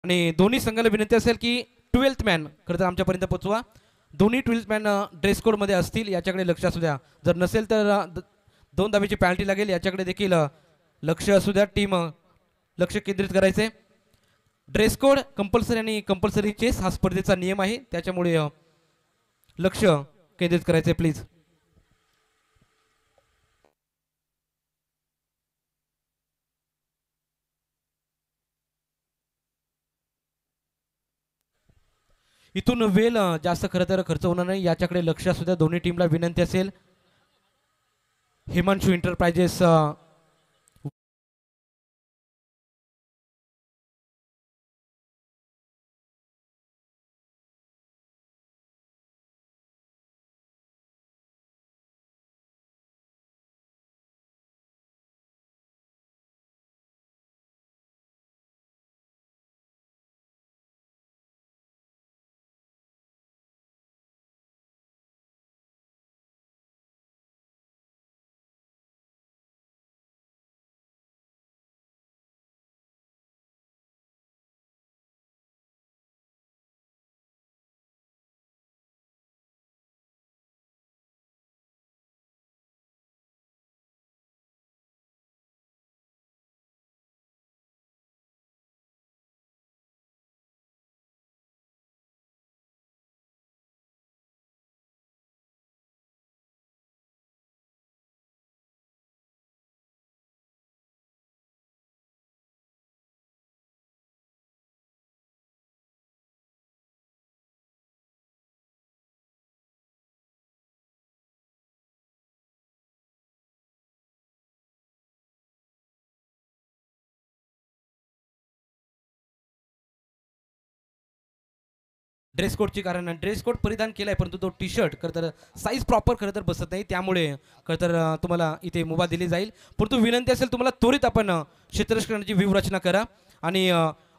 आणि दोन्ही संघाला विनंती असेल की 12th मॅन खरं तर आमच्यापर्यंत पोचवा. दोन्ही 12th मॅन ड्रेस कोडमध्ये असतील याच्याकडे लक्ष असू द्या. जर नसेल तर 2 धावेची पॅल्टी लागेल याच्याकडे देखील लक्ष असू द्या. टीम लक्ष केंद्रित करायचे. ड्रेस कोड कंपल्सरी आणि कंपल्सरी चेस हा स्पर्धेचा नियम आहे त्याच्यामुळे लक्ष केंद्रित करायचे प्लीज. इथून वेळ जास्त खरं तर खर्च होणार नाही याच्याकडे लक्ष असू द्या. दोन्ही टीमला विनंती असेल. हिमांशू एंटरप्राइजेस ड्रेस कोडची कारण ड्रेस कोड परिधान केलाय परंतु तो टी शर्ट खरं तर साईज प्रॉपर खरं तर बसत नाही त्यामुळे खरं तर तुम्हाला इथे मुभा दिली जाईल. परंतु विनंती असेल तुम्हाला त्वरित आपण क्षेत्ररक्षणाची व्यूहरचना करा. आणि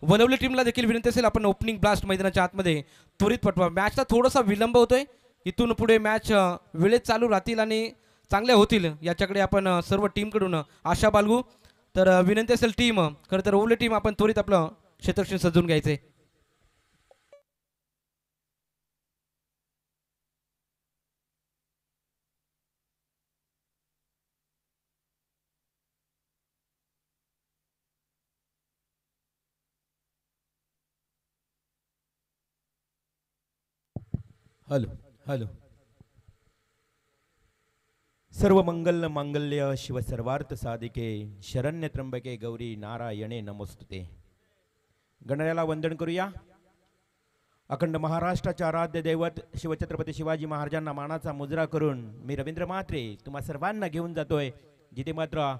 वलवली टीमला देखील विनंती असेल आपण ओपनिंग ब्लास्ट मैदानाच्या आतमध्ये त्वरित पटवा. मॅचचा थोडासा विलंब होतोय. इथून पुढे मॅच वेळेत चालू राहतील आणि चांगल्या होतील याच्याकडे आपण सर्व टीमकडून आशा बाळगू. तर विनंती असेल टीम खरं तर ओवली टीम आपण त्वरित आपलं क्षेत्ररक्षण सजवून घ्यायचे. Hello hello. सर्व मंगल मांगल्य शिव सर्वार्थ साधिके शरण्य त्र्यंबके गौरी नारायणे नमोस्तुते. गणरायाला वंदन करूया. अखंड महाराष्ट्राचे आराध्य दैवत शिवछत्रपती शिवाजी महाराजांना मानाचा मुजरा करून मी रवींद्र म्हात्रे तुम्हा सर्वांना घेऊन जातोय जिथे मात्र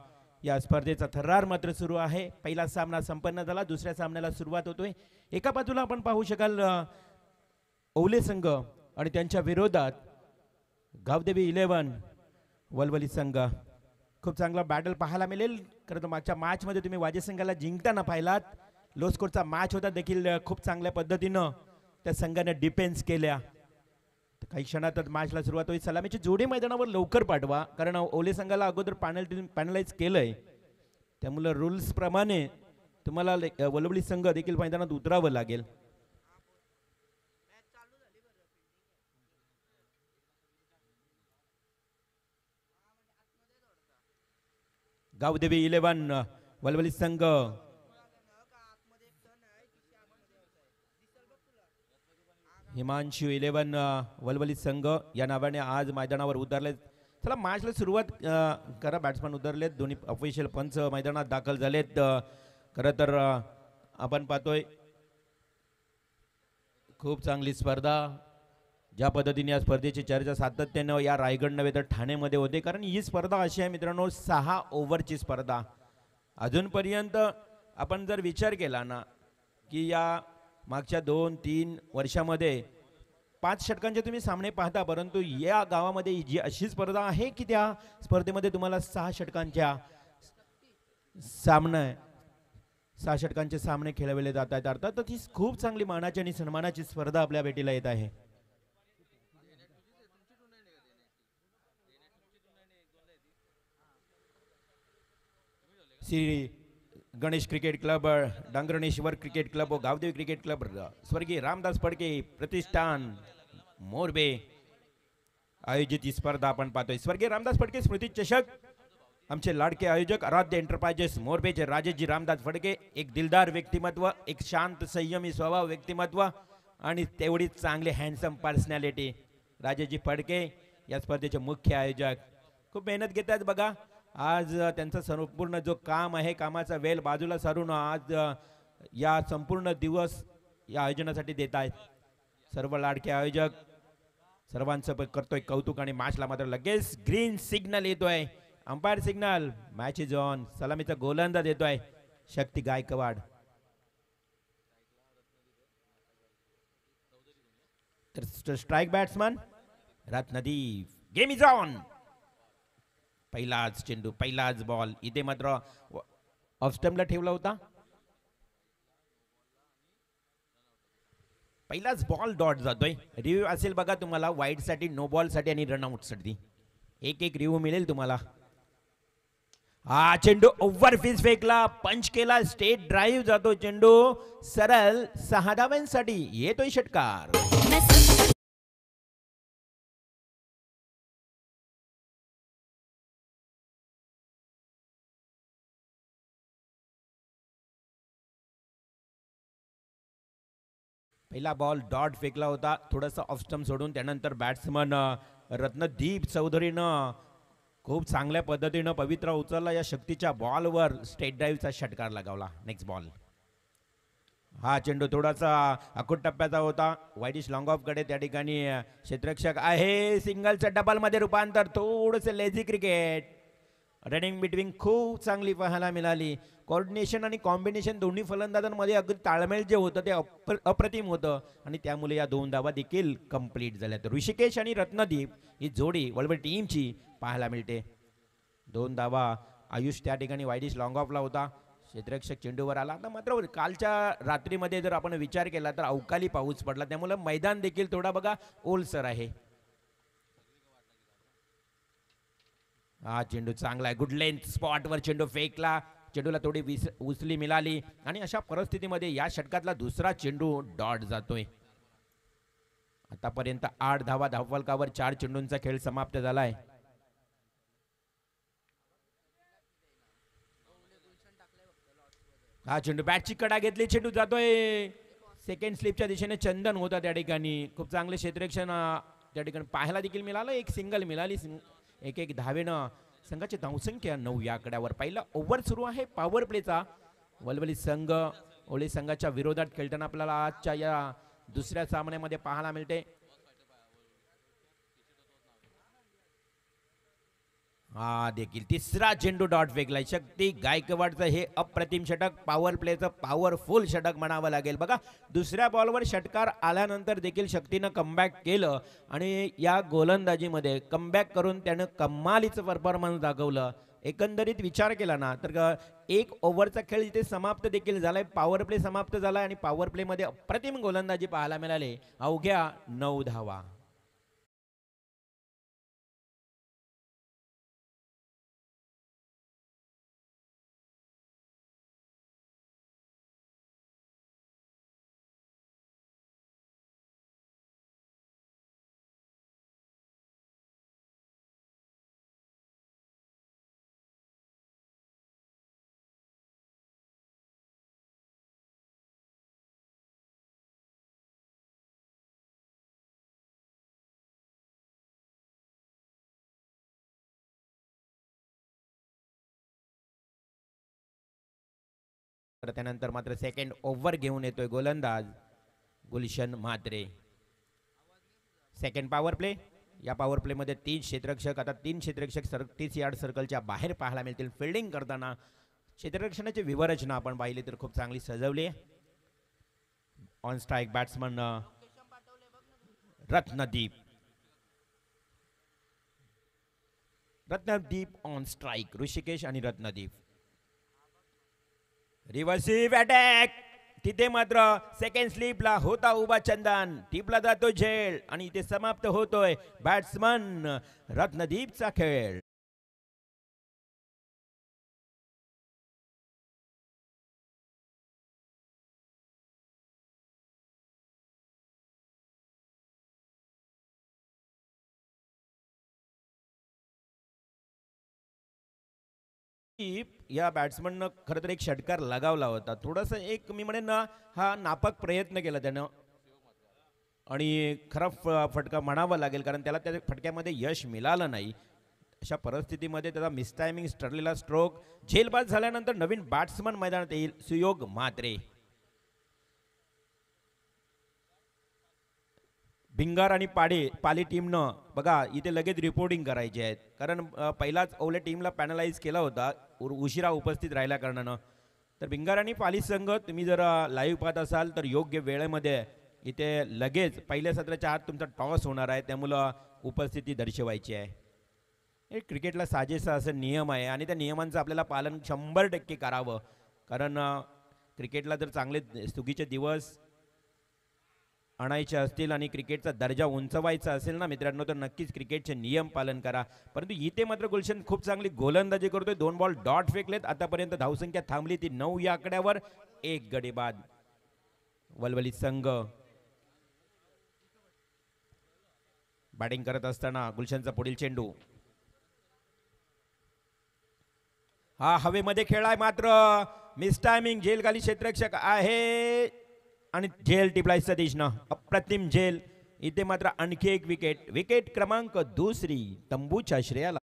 या स्पर्धेचा थर्रार मात्र सुरू आहे. पहिला सामना संपन्न झाला. दुसऱ्या सामन्याला सुरुवात होतोय. एका बाजूला आपण पाहू शकाल ओवले संघ आणि त्यांच्या विरोधात गावदेवी 11 वलवली संघ. खूप चांगला बॅटल पाहायला मिळेल. खरं तर मागच्या मॅचमध्ये तुम्ही वाजे संघाला जिंकताना पाहिलात. लो स्कोरचा मॅच होता देखील खूप चांगल्या पद्धतीनं त्या संघाने डिफेन्स केल्या. काही क्षणातच मॅचला सुरुवात होईल. सलामीची जोडी मैदानावर लवकर पाठवा कारण ओले संघाला अगोदर पॅनलाइज केलंय त्यामुळे रूल्स प्रमाणे तुम्हाला वलवली संघ देखील मैदानात उतरावं लागेल. गावदेवी 11 वलवली संघ हिमांशू 11 वलवली संघ या नावाने आज मैदानावर उतरले. चला मॅचला सुरुवात करा. बॅट्समन उतरलेत. दोन्ही ऑफिशियल पंच मैदानात दाखल झालेत. खरं तर आपण पाहतोय खूप चांगली स्पर्धा. ज्या पद्धतीने या स्पर्धेची चर्चा सातत्यानं या रायगड नव्हे तर ठाणेमध्ये होते कारण ही स्पर्धा अशी आहे मित्रांनो 6 ओव्हरची स्पर्धा. अजूनपर्यंत आपण जर विचार केला ना की या मागच्या 2-3 वर्षामध्ये 5 षटकांचे तुम्ही सामने पाहता परंतु या गावामध्ये जी अशी स्पर्धा आहे की त्या स्पर्धेमध्ये तुम्हाला 6 षटकांच्या सामने 6 षटकांचे सामने खेळवले जात आहेत. अर्थात ती खूप चांगली मानाची आणि सन्मानाची स्पर्धा आपल्या भेटीला येत आहे. Shri Ganesh cricket club, Dangarneshwar cricket club व गावदेवी क्रिकेट क्लब, स्वर्गीय रामदास फडके प्रतिष्ठान मोरबे आयोजित ही स्पर्धा आपण पाहतोय. स्वर्गीय रामदास फडके स्मृती चषक. आमचे लाडके आयोजक आराध्य एंटरप्राइजेस मोरबेचे राजेशजी रामदास फडके, एक दिलदार व्यक्तिमत्व, एक शांत संयमी स्वभाव व्यक्तिमत्व आणि तेवढीच चांगले हँडसम पर्सनॅलिटी. राजेशजी फडके या स्पर्धेचे मुख्य आयोजक खूप मेहनत घेतात बघा. आज त्यांचा संपूर्ण जो काम आहे, कामाचा वेळ बाजूला सारून आज या संपूर्ण दिवस या आयोजनासाठी देत आहेत. सर्व लाडके आयोजक सर्वांचं करतोय कौतुक. आणि मॅचला मात्र लगेच ग्रीन सिग्नल येतोय, umpire signal, match is on. सलामीचा गोलंदाज येतोय शक्ती गायकवाड. तर strike batsman Ratnadeep. Game is on. पहिलाच चेंडू, पहिलाच बॉल. इथे मात्र ऑफ स्टंपला ठेवला होता. पहिलाच बॉल डॉट जातोय. रिव्ह्यू असेल बघा तुम्हाला, वाईड साठी, नो बॉल साठी आणि रनआउट साठी एक एक रिव्ह्यू मिळेल तुम्हाला. हा चेंडू ओव्हर फील्ड फेकला, पंच केला, स्टेट ड्राईव्ह जातो चेंडू सरळ 6 धावांसाठी. येतोय षटकार. पहिला बॉल डॉट फेकला होता, थोडासा ऑफ स्टंप सोडून. त्यानंतर बॅट्समन रत्नदीप चौधरीनं खूप चांगल्या पद्धतीनं पवित्रा उचलला. या शक्तीच्या बॉलवर स्टेट ड्राईव्हचा षटकार लगावला. Next ball. हा चेंडू थोडासा अखूट टप्प्याचा होता, वाईडिश लॉंग ऑफ कडे. त्या ठिकाणी क्षेत्ररक्षक आहे. सिंगलचं डबल मध्ये रूपांतर. थोडंसं लेझी क्रिकेट. रनिंग बिटवीन खूप चांगली पाहायला मिळाली. कोऑर्डिनेशन आणि कॉम्बिनेशन दोन्ही फलंदाजांमध्ये अगदी ताळमेळ जे होतं ते अप्रतिम होतं आणि त्यामुळे या 2 धावा देखील कंप्लीट झाल्या. तर ऋषिकेश आणि रत्नदीप ही जोडी वळवळ टीमची पाहायला मिळते. 2 धावा. आयुष त्या ठिकाणी वाईडिश लॉंग ऑफला होता, क्षेत्ररक्षक चेंडूवर आला. आता मात्र कालच्या रात्रीमध्ये जर आपण विचार केला तर अवकाळी पाऊस पडला, त्यामुळे मैदान देखील थोडा बघा ओलसर आहे. हा चेंडू चांगला आहे, गुड लेंथ स्पॉटवर चेंडू फेकला. चेंडूला थोडी उचली मिळाली आणि अशा परिस्थितीमध्ये या षटकातला दुसरा चेंडू डॉट जातोय. आतापर्यंत 8 धावा धावफलकावर 4 चेंडूंचा खेळ समाप्त झालाय. हा चेंडू बॅटची कडा घेतली, चेंडू जातोय सेकंड स्लिपच्या दिशेने. चंदन होता त्या ठिकाणी. खूप चांगले क्षेत्ररक्षण त्या ठिकाणी पाहायला देखील मिळालं. एक सिंगल मिळाली. एक धावेनं संघाची धावसंख्या 9 या आकड्यावर. पहिला ओव्हर सुरू आहे पॉवर प्लेचा. वलवली संघ ओली संघाच्या विरोधात खेळताना आपल्याला आजच्या या दुसऱ्या सामन्यामध्ये पाहायला मिळते. हा देखील तिसरा चेंडू डॉट फेकलाय. शक्ती गायकवाडचं हे अप्रतिम षटक, पॉवर प्लेचं पॉवरफुल षटक म्हणावं लागेल. बघा दुसऱ्या बॉलवर षटकार आल्यानंतर देखील शक्तीनं कमबॅक केलं आणि या गोलंदाजीमध्ये कमबॅक करून त्यानं कमालीचं परफॉर्मन्स दाखवलं. एकंदरीत विचार केला ना तर 1 ओव्हरचा खेळ इथे समाप्त देखील झालाय. पॉवर प्ले समाप्त झालाय आणि पॉवर प्लेमध्ये अप्रतिम गोलंदाजी पाहायला मिळाले. अवघ्या 9 धावा. त्यानंतर मात्र सेकंड ओव्हर घेऊन येतोय गोलंदाज Gulshan Mhatre. Second power play. या पॉवर प्ले मध्ये 3 क्षेत्ररक्षक, आता 3 क्षेत्ररक्षक 30 यार्ड सर्कलच्या बाहेर पाहायला मिळतील. फिल्डिंग करताना क्षेत्ररक्षणाची विवरचना आपण पाहिली तर खूप चांगली सजवली आहे. On strike batsman Ratnadeep. Ratnadeep on strike. Rishikesh आणि रत्नदीप. रिव्हर्सिव्ह अटॅक. तिथे मात्र सेकंड स्लिपला होता उभा चंदन. टिपला जातो झेल आणि इथे समाप्त होतोय बॅट्समन रत्नदीपचा खेळ. की या बॅट्समननं खरं तर एक षटकार लगावला होता. थोडासा एक मी म्हणेन ना, हा नापाक प्रयत्न केला त्यानं आणि खरा फटका म्हणावा लागेल, कारण त्याला त्या फटक्यामध्ये यश मिळालं नाही. अशा परिस्थितीमध्ये त्याचा मिसटायमिंग ठरलेला स्ट्रोक झेलबाद झाल्यानंतर नवीन बॅट्समन मैदानात येईल सुयोग म्हात्रे. भिंगार आणि पाली टीमनं बघा इथे लगेच रिपोर्टिंग करायची आहेत, कारण पहिलाच ओवल्या टीमला पॅनलाइज केला होता उशिरा उपस्थित राहिल्या कारणानं. तर भिंगार आणि पाली संघ तुम्ही जर लाईव्ह पाहत असाल तर योग्य वेळेमध्ये इथे लगेच पहिल्या सत्राच्या आत तुमचा टॉस होणार आहे, त्यामुळं उपस्थिती दर्शवायची आहे. हे क्रिकेटला साजेसा असं नियम आहे आणि त्या नियमांचं आपल्याला पालन 100% करावं, कारण क्रिकेटला जर चांगले सुगीचे दिवस आणायचे असतील आणि क्रिकेटचा दर्जा उंचवायचा असेल ना मित्रांनो, तर नक्कीच क्रिकेटचे नियम पालन करा. परंतु इथे मात्र गुलशन खूप चांगली गोलंदाजी करतोय. 2 बॉल डॉट फेकलेत. आतापर्यंत धावसंख्या थांबली ती 9 या आकड्यावर. 1 गडी बाद. वलवली संघ बॅटिंग करत असताना गुलशनचा पुढील चेंडू हा हवेमध्ये खेळाय, मात्र मिस टायमिंग. झेल खाली क्षेत्ररक्षक आहे आणि झेल टिपलाय सतीशनं. अप्रतिम झेल. इथे मात्र आणखी एक विकेट क्रमांक 2 तंबूच्या श्रेयाला.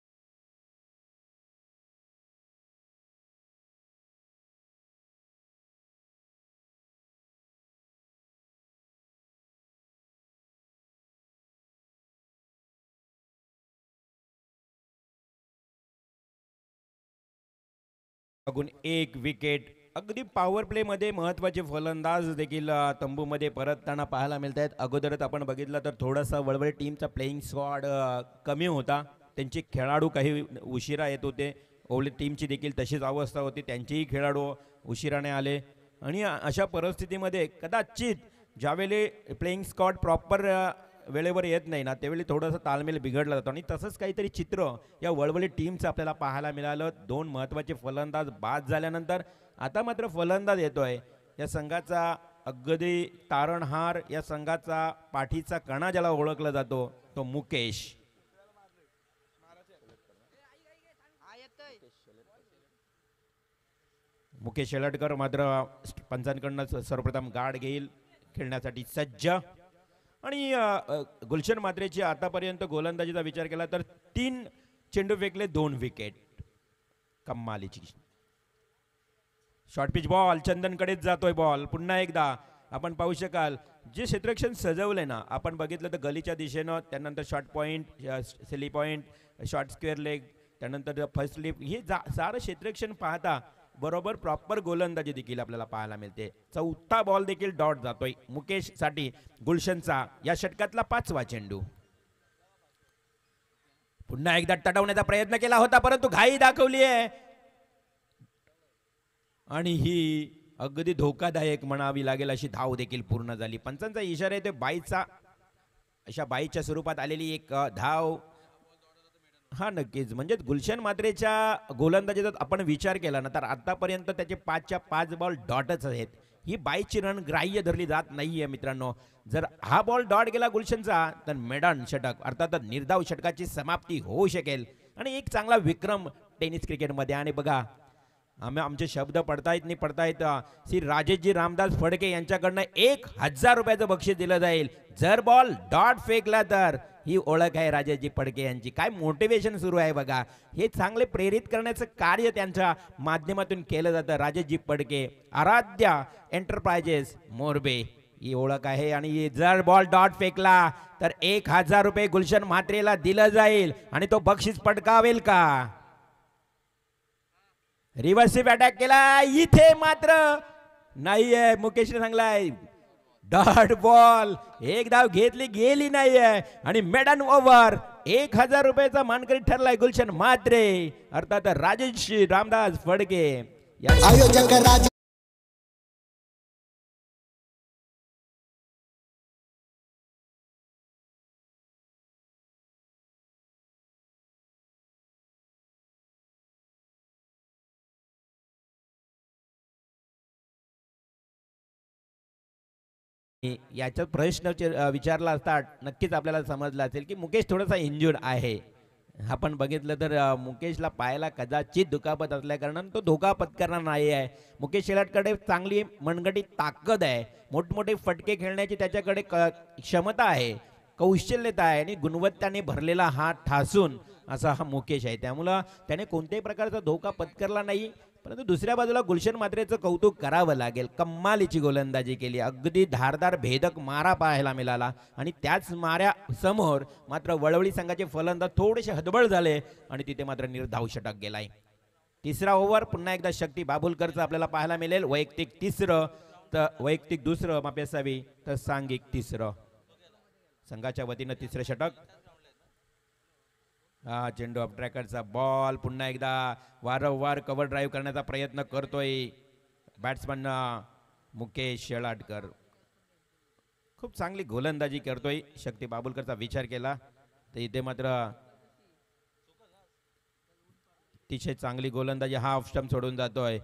बघून 1 विकेट. अगदी पॉवर प्ले मध्ये महत्वाचे फलंदाज देखील तंबूमध्ये परतताना पाहायला मिळत आहेत. अगोदरच आपण बघितलं तर थोडासा वळवळ टीमचा प्लेइंग स्क्वॉड कमी होता, त्यांचे खेळाडू काही उशिरा येत होते. ओवली टीमची देखील तशीच अवस्था होती, त्यांचेही खेळाडू उशिराने आले आणि अशा परिस्थितीमध्ये कदाचित ज्यावेळी प्लेइंग स्क्वॉड प्रॉपर वेळेवर येत नाही ना, त्यावेळी थोडंसं ताळमेळ बिघडला जातो आणि तसंच काहीतरी चित्र या वळवळी टीमचं आपल्याला पाहायला मिळालं. 2 महत्त्वाचे फलंदाज बाद झाल्यानंतर आता मात्र फलंदाज येतोय या संघाचा अगदी तारणहार, या संघाचा पाठीचा कणा ज्याला ओळखला जातो तो मुकेश. मुकेश शेलटकर मात्र पंचांकडनं सर्वप्रथम गार्ड घेईल, खेळण्यासाठी सज्ज. आणि गुलशन मात्रेची आतापर्यंत गोलंदाजीचा विचार केला तर 3 चेंडू फेकले, 2 विकेट. कमालीची शॉर्ट पिच बॉल चंदनकडेच जातोय बॉल. पुन्हा एकदा आपण पाहू शकाल जे क्षेत्ररक्षण सजवलंय ना, आपण बघितलं तर गलीच्या दिशेनं, त्यानंतर short point, silly point, short square leg, त्यानंतर फर्स्ट लिप, हे सारं क्षेत्ररक्षण पाहता बरोबर प्रॉपर गोलंदाजी देखील आपल्याला पाहायला मिळते. 4था बॉल देखील डॉट जातोय मुकेश साठी. गुलशनचा या षटकातला 5वा चेंडू. पुन्हा एकदा तटवण्याचा प्रयत्न केला होता, परंतु घाई दाखवली आहे आणि ही अगदी धोकादायक म्हणावी लागेल अशी धाव देखील पूर्ण झाली. पंचांचा इशारा येतो बाईचा, अशा बाईच्या स्वरूपात आलेली एक धाव. हा नक्कीच, म्हणजे गुलशन मात्रेच्या गोलंदाजीचा आपण विचार केला ना तर आतापर्यंत त्याचे 5च्या 5 बॉल डॉटच आहेत. ही बाईची रन ग्राह्य धरली जात नाहीये मित्रांनो. जर हा बॉल डॉट गेला गुलशनचा तर मेडन षटक अर्थात निर्धाव षटकाची समाप्ती होऊ शकेल आणि एक चांगला विक्रम टेनिस क्रिकेटमध्ये. आणि बघा आमचे शब्द पडतायत श्री राजेशजी रामदास फडके यांच्याकडनं 1000 रुपयाचं बक्षीस दिलं जाईल जर बॉल डॉट फेकला तर. ही ओळख आहे राजेशजी फडके यांची. काय मोटिवेशन सुरू आहे बघा, हे चांगले प्रेरित करण्याचं कार्य त्यांच्या माध्यमातून केलं जातं. राजेशजी फडके, आराध्या एंटरप्राइजेस मोरबे ही ओळख आहे. आणि जर बॉल डॉट फेकला तर 1000 रुपये गुलशन म्हात्रेला दिलं जाईल आणि तो बक्षीस पटकावेल का. रिव्हर्सिव्ह अटॅक केला, इथे मात्र नाहीये. मुकेशने सांगलाय डॉट बॉल, एक धाव घेतली गेली नाहीये आणि मेडन ओव्हर. 1000 रुपयाचा मानकरी ठरलाय गुलशन म्हात्रे अर्थात राजेश रामदास फडके. आयोजक याचा प्रश्न विचारला असता नक्कीच आपल्याला समजलं असेल की मुकेश थोडासा इंजुर्ड आहे. आपण बघितलं तर मुकेशला पायाला कदाचित दुखापत असल्या कारणानं तो धोका पत्करणार नाही आहे. मुकेश शेलाटकडे चांगली मनगटी ताकद आहे, मोठमोठे फटके खेळण्याची त्याच्याकडे क्षमता आहे, कौशल्यता आहे आणि गुणवत्ताने भरलेला हा ठासून असा हा मुकेश आहे. त्यामुळं त्याने कोणत्याही प्रकारचा धोका पत्करला नाही. परंतु दुसऱ्या बाजूला गुलशन मात्रेचं कौतुक करावं लागेल. कमालीची गोलंदाजी केली, अगदी धारदार भेदक मारा पाहायला मिळाला आणि त्याच माऱ्या समोर मात्र वळवळी संघाचे फलंदाज थोडेसे हतबल झाले आणि तिथे मात्र निर्धाव षटक गेलाय. तिसरा ओव्हर पुन्हा एकदा शक्ती बाबुलकरचं आपल्याला पाहायला मिळेल. वैयक्तिक तिसरं तर वैयक्तिक दुसरं माफी असावी तर सांघिक तिसरं. संघाच्या वतीनं तिसरं षटक. हा चेंडू ऑफ ट्रॅकरचा बॉल पुन्हा एकदा वारंवार कव्हर ड्राईव्ह करण्याचा प्रयत्न करतोय बॅट्समन मुकेश शेलाटकर. खूप चांगली गोलंदाजी करतोय. शक्ती बाबुलकरचा विचार केला तर इथे मात्र अतिशय चांगली गोलंदाजी. हा ऑफ स्टंप सोडून जातोय.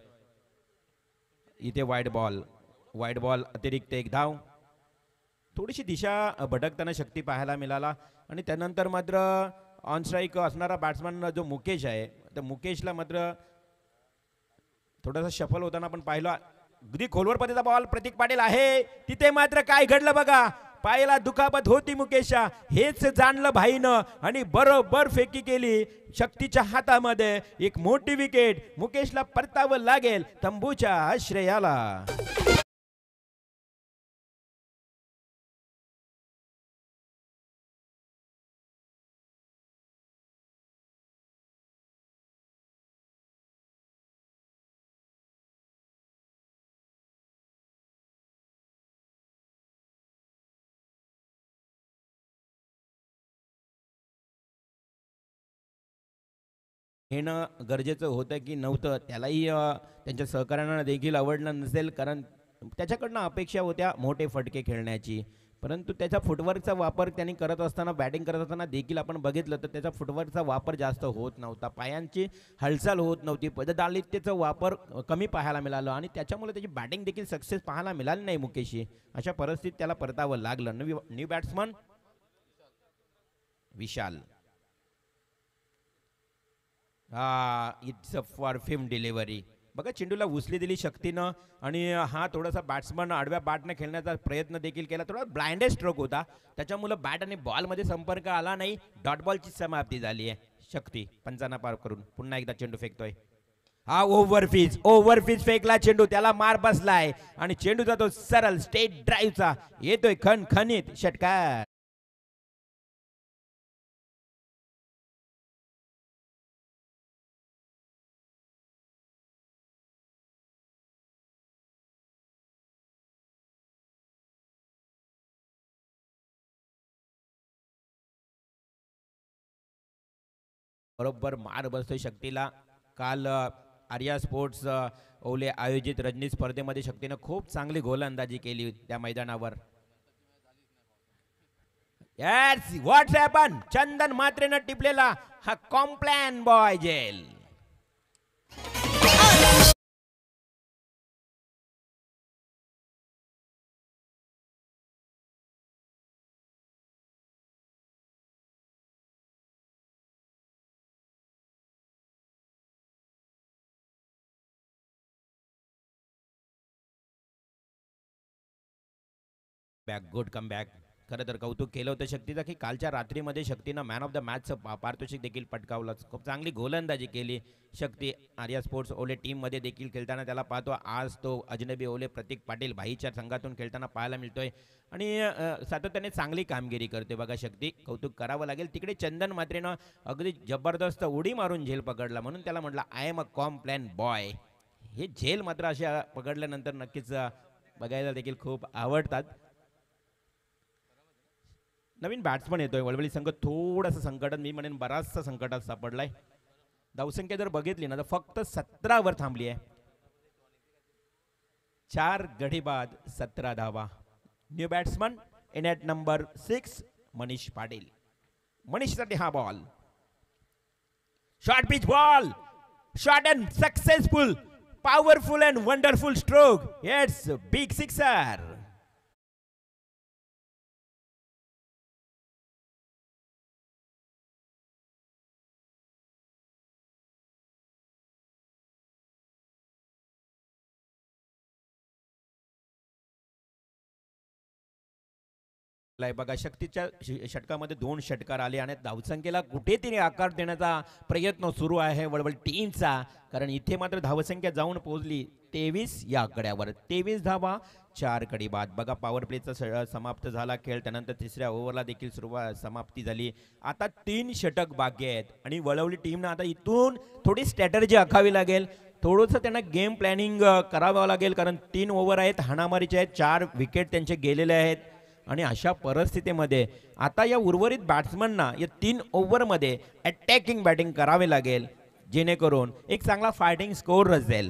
इथे वाईड बॉल अतिरिक्त एक धाव. थोडीशी दिशा भटकताना शक्ती पाहायला मिळाला आणि त्यानंतर मात्र ऑन स्ट्राईक असणारा बॅट्समन जो मुकेश आहे तर मुकेशला मात्र थोडासा शफल होताना आपण पाहिलं. अगदी खोलवर पतीचा बॉल प्रतीक पाटील आहे. तिथे मात्र काय घडलं बघा, पायाला दुखापत होती मुकेशच्या, हेच जाणलं भाईनं आणि बरोबर फेकी केली. शक्तीच्या हातामध्ये एक मोठी विकेट. मुकेशला परतावं लागेल तंबूच्या आश्रयाला. येणं गरजेचं होतं की नव्हतं त्यालाही त्यांच्या सहकाऱ्यांना देखील आवडलं नसेल, कारण त्याच्याकडनं अपेक्षा होत्या मोठे फटके खेळण्याची. परंतु त्याचा फुटवर्कचा वापर त्यांनी करत असताना, बॅटिंग करत असताना देखील आपण बघितलं तर त्याचा फुटवर्कचा वापर जास्त होत नव्हता, पायांची हालचाल होत नव्हती, पददालित्येचा वापर कमी पाहायला मिळालं आणि त्याच्यामुळे त्याची बॅटिंग देखील सक्सेस पाहायला मिळाली नाही मुकेशची. अशा परिस्थितीत त्याला परतावं लागलं. New batsman Vishal. It's a फॉर फिम डिलिव्हरी. बघा चेंडूला उचली दिली शक्तीनं आणि हा थोडासा बॅट्समन आडव्या बॅटने खेळण्याचा प्रयत्न देखील केला. थोडा ब्लाइंडेड स्ट्रोक होता, त्याच्यामुळे बॅट आणि बॉलमध्ये संपर्क आला नाही. डॉट बॉलची समाप्ती झाली आहे. शक्ती पंचांना पार करून पुन्हा एकदा चेंडू फेकतोय. हा ओव्हरफिज फेकला चेंडू, त्याला मार बसलाय आणि चेंडू जातो सरळ स्टेट ड्राईव्हचा, येतोय खणखणीत षटकार. बरोबर मार बसतोय शक्तीला. काल आर्या स्पोर्ट्स ओले आयोजित रजनी स्पर्धेमध्ये शक्तीनं खूप चांगली गोलंदाजी केली त्या मैदानावर. यस व्हॉट्स हॅपन. चंदन मात्रेनं टिपलेला हा कॉम्प्लॅन बॉय जेल. Good come back. खरं तर कौतुक केलं होतं शक्तीचं की कालच्या रात्रीमध्ये शक्तीनं मॅन ऑफ द मॅचचं पारितोषिक देखील पटकावलं. खूप चांगली गोलंदाजी केली शक्ती. आर्या स्पोर्ट्स ओले टीममध्ये देखील खेळताना त्याला पाहतो. आज तो अजनबी ओले प्रतीक पाटील भाईच्या संघातून खेळताना पाहायला मिळतोय आणि सातत्याने चांगली कामगिरी करते बघा शक्ती. कौतुक करावं लागेल. तिकडे चंदन मात्रेनं अगदी जबरदस्त उडी मारून झेल पकडला, म्हणून त्याला म्हटलं I am a Complan boy. हे झेल मात्र अशा पकडल्यानंतर नक्कीच बघायला देखील खूप आवडतात. नवीन बॅट्समन येतोय. वळवळी संघ थोडासा संकटात, मी म्हणेन बराचसा संकटात सापडलाय. धावसंख्या जर बघितली ना तर फक्त 17 वर थांबली आहे. 4 गडी बाद 17 धावा. New batsman in at number 6 Manish Patil. मनीषसाठी हा ball. Short pitch ball, short and successful, powerful and wonderful stroke. It's big sixer. बघा शक्तीच्या षटकामध्ये 2 षटकार आले आणि धावसंख्येला कुठेतरी आकार देण्याचा प्रयत्न सुरू आहे वळवळ टीमचा, कारण इथे मात्र धावसंख्या जाऊन पोहोचली 23 या आकड्यावर. 23 धावा 4 कडी बाद. बघा पॉवर प्लेचा समाप्त झाला खेळ, त्यानंतर तिसऱ्या ओव्हरला देखील समाप्ती झाली. आता 3 षटक बाकी आहेत आणि वळवली टीमनं आता इथून थोडी स्ट्रॅटर्जी आखावी लागेल, थोडंसं त्यांना गेम प्लॅनिंग करावं लागेल, कारण 3 ओव्हर आहेत, हाणामारीचे आहेत, 4 विकेट त्यांचे गेलेले आहेत. आणि अशा परिस्थितीमध्ये आता या उर्वरित बॅट्समनना या 3 ओव्हरमध्ये अटॅकिंग बॅटिंग करावे लागेल, जेणेकरून एक चांगला फायटिंग स्कोर रचेल.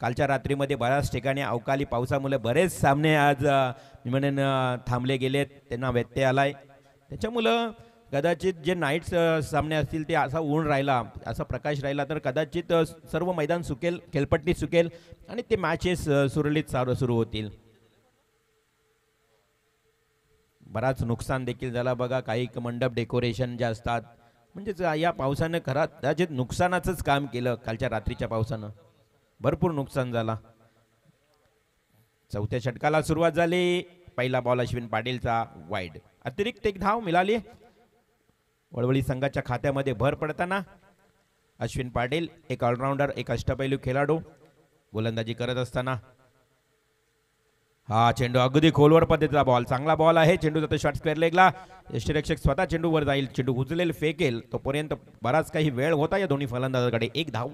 कालच्या रात्रीमध्ये बऱ्याच ठिकाणी अवकाळी पावसामुळे बरेच सामने आज मी म्हणेन थांबले गेलेत, त्यांना व्यत्यय आलाय. त्याच्यामुळं कदाचित जे नाईट सामने असतील ते असा ऊन राहिला, असा प्रकाश राहिला तर कदाचित सर्व मैदान सुकेल, खेळपट्टी सुकेल आणि ते मॅचेस सुरळीत सुरू होतील. बराच नुकसान देखील झाला बघा, काही मंडप डेकोरेशन जे असतात म्हणजेच या पावसानं कदाचित नुकसानाचंच काम केलं. कालच्या रात्रीच्या पावसानं भरपूर नुकसान झाला. चौथ्या षटकाला सुरुवात झाली. पहिला बॉल अश्विन पाटीलचा वाईड, अतिरिक्त एक धाव मिळाली. वळवली संघाच्या खात्यामध्ये भर पडताना अश्विन पाटील एक ऑलराऊंडर, एक अष्टपैलू खेळाडू गोलंदाजी करत असताना हा चेंडू अगदी खोलवर पद्धतीचा बॉल, चांगला बॉल आहे. चेंडू जातो शॉर्ट स्क्वेअर लेगला. यष्टीरक्षक स्वतः चेंडूवर जाईल, चेंडू उचलेल, फेकेल, तोपर्यंत बराच काही वेळ होता या दोन्ही फलंदाजाकडे एक धाव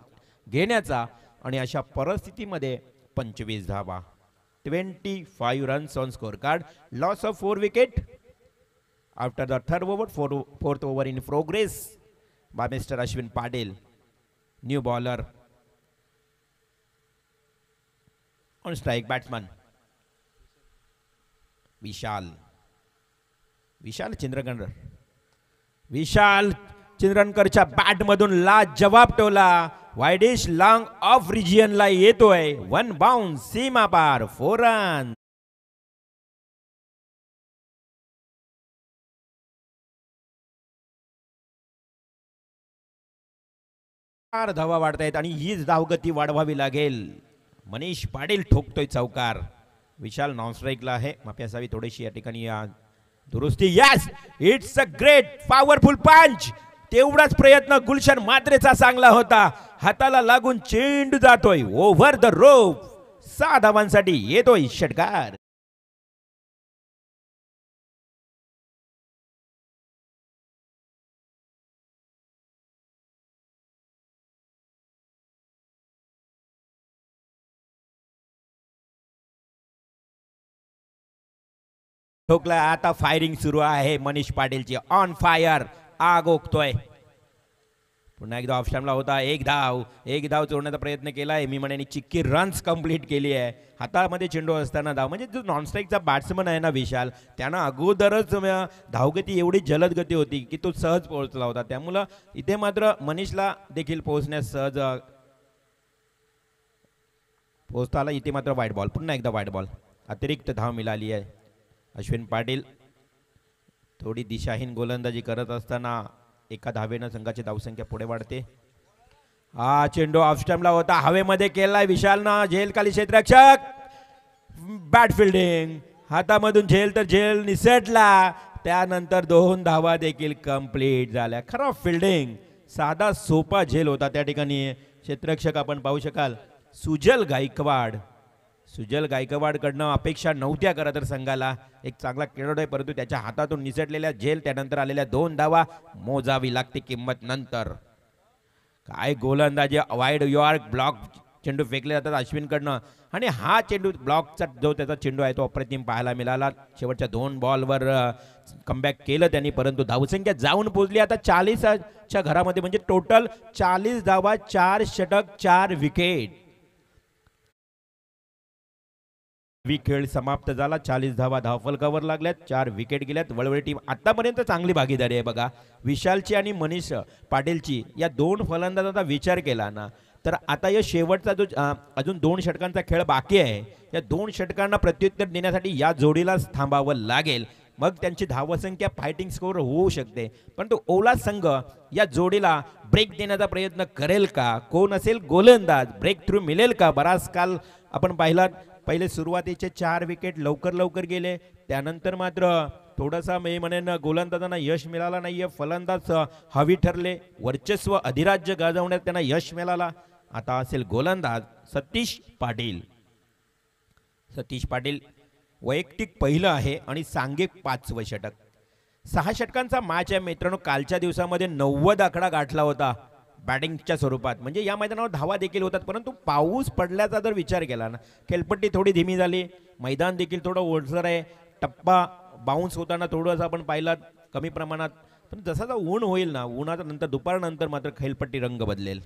घेण्याचा. आणि अशा परिस्थितीमध्ये 25 धावा, 25 runs on score card. Loss of 4 wicket after the third over, fourth over in progress by mister Ashwin Patil, new bowler on strike batsman Vishal Chindrakar. Vishal चिंद्रकरच्या बॅट मधून लाजवाब टोला, वाइडिश लॉंग ऑफ रिजियनला येतोय. 1 बाउंस, सीमा पार, 4 रन. धावा वाढतायत आणि हीच धावगती वाढवावी लागेल. मनीष पाटील ठोकतोय चौकार. विशाल नॉन स्ट्राईकला आहे, माफी असावी थोडीशी या ठिकाणी दुरुस्ती. Yes, it's a great powerful पंच. तेवढाच प्रयत्न गुलशन मात्रेचा चांगला होता, हाताला लागून चेंडू जातोय ओव्हर द रोप. 6 धावांसाठी येतोय षटकार. ठोकला. आता फायरिंग सुरू आहे मनीष पाटीलची, ऑन फायर, आग ओकतोय. पुन्हा एकदा ऑफ स्टंपला होता. एक धाव चोरण्याचा प्रयत्न केलाय. मी म्हणेन चिक्की रन्स कंप्लीट केली आहे. हातामध्ये चेंडू असताना धाव, म्हणजे जो नॉन स्ट्राईकचा बॅट्समन आहे ना विशाल, त्यानं अगोदरच धावगती एवढी जलद गती होती की तो सहज पोहोचला होता. त्यामुळं इथे मात्र मनीषला देखील पोहोचण्यास सहज पोहोचता आला. इथे मात्र वाईट बॉल, पुन्हा एकदा वाईट बॉल, अतिरिक्त धाव मिळाली आहे. अश्विन पाटील थोडी दिशाहीन गोलंदाजी करत असताना एका धावेनं संघाची धावसंख्या पुढे वाढते. हा चेंडू ऑफ स्टंपला होता, हवेमध्ये केलाय विशालनं. झेल खाली क्षेत्ररक्षक, बॅट फिल्डिंग, हातामधून झेल तर झेल निसटला. त्यानंतर 2 धावा देखील कंप्लीट झाल्या. खरं फिल्डिंग, साधा सोपा झेल होता त्या ठिकाणी. क्षेत्ररक्षक आपण पाहू शकाल सुजल गायकवाडकडनं अपेक्षा नव्हत्या खरं तर संघाला. एक चांगला खेळाडू आहे, परंतु त्याच्या हातातून निसटलेल्या झेल, त्यानंतर आलेल्या 2 धावा मोजावी लागते किंमत नंतर. काय गोलंदाजी, वाईड यॉर्क ब्लॉक चेंडू फेकले जातात अश्विनकडनं. आणि हा चेंडू ब्लॉकचा जो त्याचा चेंडू आहे तो अप्रतिम पाहायला मिळाला. शेवटच्या 2 बॉलवर कमबॅक केलं त्यांनी, परंतु धावसंख्या जाऊन पोहोचली आता 40च्या घरामध्ये. म्हणजे टोटल 40 धावा, 4 षटक, 4 विकेट. खेळ समाप्त झाला. 40 धावा धावफलकावर लागल्यात, 4 विकेट गेल्यात. वळवळी टीम आतापर्यंत चांगली भागीदारी आहे बघा. विशालची आणि मनीष पाटीलची या 2 फलंदाजांचा विचार केला ना तर आता या शेवटचा जो अजून 2 षटकांचा खेळ बाकी आहे, या 2 षटकांना प्रत्युत्तर देण्यासाठी या जोडीलाच थांबावं लागेल. मग त्यांची धावसंख्या फायटिंग स्कोर होऊ शकते. परंतु ओला संघ या जोडीला ब्रेक देण्याचा प्रयत्न करेल का? कोण असेल गोलंदाज? ब्रेक थ्रू मिळेल का? बराच काल आपण पाहिला पहिले सुरुवातीचे 4 विकेट लवकर गेले, त्यानंतर मात्र थोडासा मी म्हणेन गोलंदाजांना यश मिळाला नाहीये. फलंदाज हवी ठरले, वर्चस्व अधिराज्य गाजवण्यात त्यांना यश मिळाला. आता असेल गोलंदाज सतीश पाटील. सतीश पाटील वैयक्तिक पहिलं आहे आणि सांघिक 5वं षटक. 6 षटकांचा मॅच आहे मित्रांनो. कालच्या दिवसामध्ये 90 आकडा गाठला होता बॅटिंगच्या स्वरूपात. म्हणजे या मैदानावर धावा देखील होतात, परंतु पाऊस पडल्याचा जर विचार केला ना, खेळपट्टी थोडी धीमी झाली, मैदान देखील थोडं ओलसर आहे, टप्पा बाउन्स होताना थोडंसं आपण पाहिलात कमी प्रमाणात. पण जसा ऊन होईल ना, उन्हाच्या नंतर दुपारनंतर मात्र खेळपट्टी रंग बदलेल.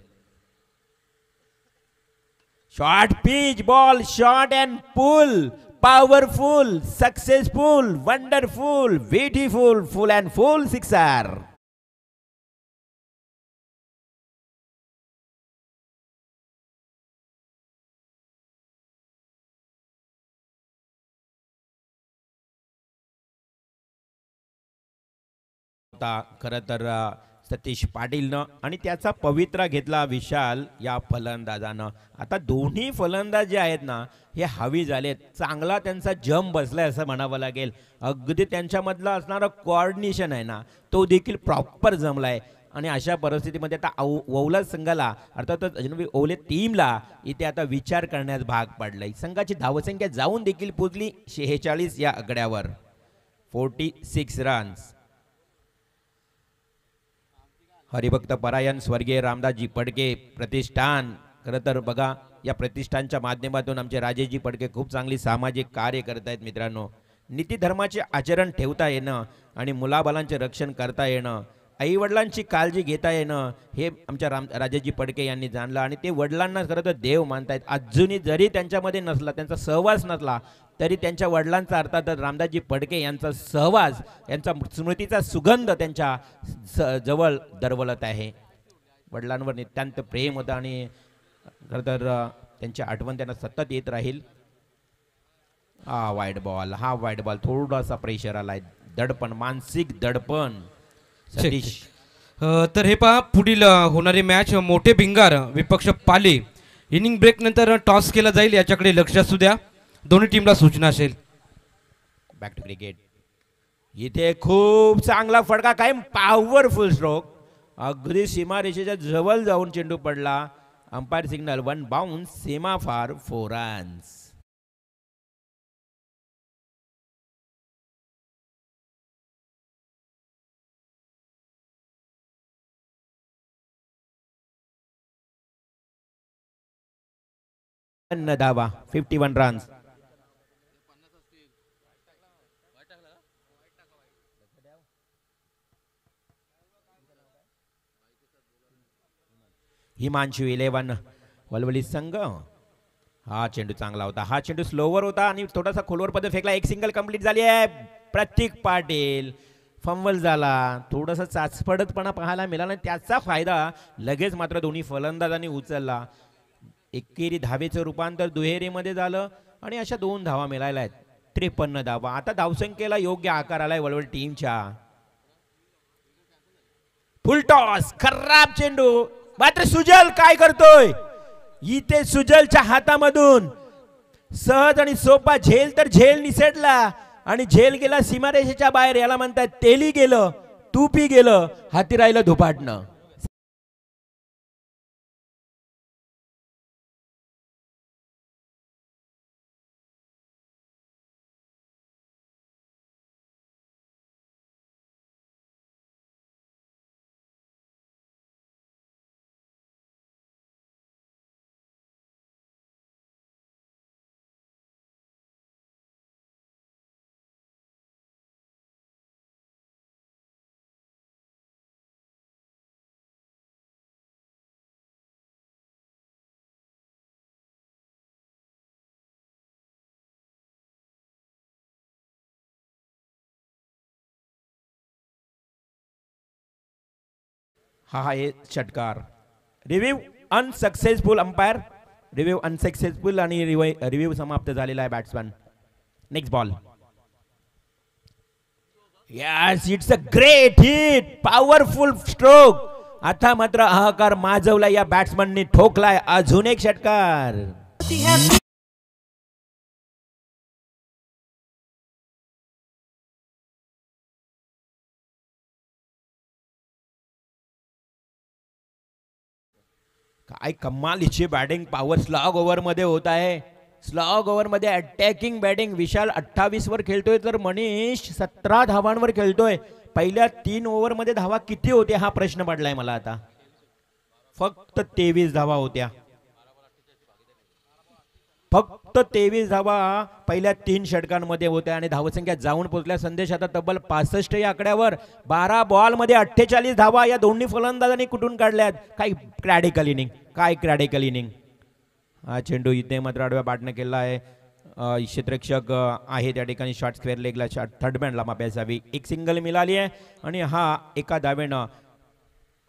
Short pitch ball, short and pull, powerful, successful, wonderful, beautiful, full and full sixer. खरं तर सतीश पाटीलनं आणि त्याचा पवित्रा घेतला विशाल या फलंदाजानं. आता दोन्ही फलंदाज जे आहेत ना, हे हवी झालेत. चांगला त्यांचा जम बसलाय असं म्हणावं लागेल. अगदी त्यांच्यामधला असणारा कोऑर्डिनेशन आहे ना, तो देखील प्रॉपर जमलाय. आणि अशा परिस्थितीमध्ये आता ओवला संघाला अर्थातच ओवले टीमला इथे आता विचार करण्यास भाग पडलाय. संघाची धावसंख्या जाऊन देखील पोचली 46 या आकड्यावर, 46 रन्स. हरिभक्त परायण स्वर्गीय रामदासजी पडके प्रतिष्ठान. खरं तर बघा, या प्रतिष्ठानच्या माध्यमातून आमचे राजेशजी पडके खूप चांगली सामाजिक कार्य करत आहेत मित्रांनो. नीतिधर्माचे आचरण ठेवता येणं आणि मुलाबालांचे रक्षण करता येणं, आईवडिलांची काळजी घेता येणं, हे आमच्या राजेशजी पडके यांनी जाणलं. आणि ते वडिलांना खरं तर देव मानतायत. अजूनही जरी त्यांच्यामध्ये नसला, त्यांचा सहवास नसला, तरी त्यांच्या वडिलांचा अर्थातच रामदासजी पडके यांचा सहवास, यांचा स्मृतीचा सुगंध त्यांच्या जवळ दरवळत आहे. वडिलांवर नितांत प्रेम होतं आणि खरं तर त्यांची आठवण त्यांना सतत येत राहील. हा वाईड बॉल, थोडासा प्रेशर आलाय, दडपण, मानसिक दडपण. सतीश तर हे पहा, पुढील होणारी मॅच मोठे भिंगार विपक्ष पाले. इनिंग ब्रेक नंतर टॉस केला जाईल, याच्याकडे लक्ष असू द्या. दोन्ही टीमला सूचना असेल. Back to cricket. इथे खूप चांगला फटका, काय पॉवरफुल स्ट्रोक, अगदी सीमारेषेच्या जवळ जाऊन चेंडू पडला. अंपायर सिग्नल, 1 बाउन्स, सीमा फार 4 रन्स. धावा, 51 रन्स. हिमांशू 11 वलवली संघ. हा चेंडू चांगला होता, हा चेंडू स्लोवर होता आणि थोडासा खोलवर पद्धत फेकला. एक सिंगल कंप्लीट झाली आहे. प्रतीक पाटील फंबल झाला, थोडासा चाचपडतपणा पाहायला मिळाला, त्याचा फायदा लगेच मात्र दोन्ही फलंदाजांनी उचलला. एकेरी धावेचं रूपांतर दुहेरीमध्ये झालं आणि अशा 2 धावा मिळाल्या आहेत. 53 धावा. आता धावसंख्येला योग्य आकार आलाय वलवल टीमच्या. फुल टॉस, खराब चेंडू, मात्र सुजल काय करतोय इथे. सुजलच्या हातामधून सहज आणि सोपा झेल, तर झेल निसटला आणि झेल गेला सीमारेषेच्या बाहेर. याला म्हणतात तेली गेलं, तुपी गेलं, हाती राहिलं धुपाटणं. हा आहे षटकार. Review unsuccessful. Umpire review unsuccessful आणि रिव्ह्यू समाप्त झालेला आहे. Batsman next ball. Yes, it's a great hit, powerful stroke. आता मात्र हाहाकार माजवला या बॅट्समनने, ठोकलाय अजून एक षटकार. काय कमालीची बॅटिंग पॉवर स्लॉग ओव्हर मध्ये होत आहे. स्लॉग ओव्हर मध्ये अटॅकिंग बॅटिंग. विशाल 28 वर खेळतोय तर मनीष 17 धावांवर खेळतोय. पहिल्या 3 ओव्हर मध्ये धावा किती होत्या हा प्रश्न पडलाय मला आता. फक्त 23 धावा होत्या. फक्त 23 धावा पहिल्या 3 षटकांमध्ये होत्या आणि धावसंख्या जाऊन पोहोचल्या संदेश आता तब्बल 65 या आकड्यावर. 12 बॉल मध्ये 48 धावा या दोन्ही फलंदाजांनी कुठून काढल्यात. काय क्रॅडिकल इनिंग, काय क्रॅडिकल इनिंग. हा चेंडू इथे मात्र आडव्या बॅटने केला आहे. क्षेत्ररक्षक आहे त्या ठिकाणी शॉर्ट स्क्वेअर लेगला थर्ड बँडला माफी असावी. एक सिंगल मिळाली आहे आणि हा एका धावेनं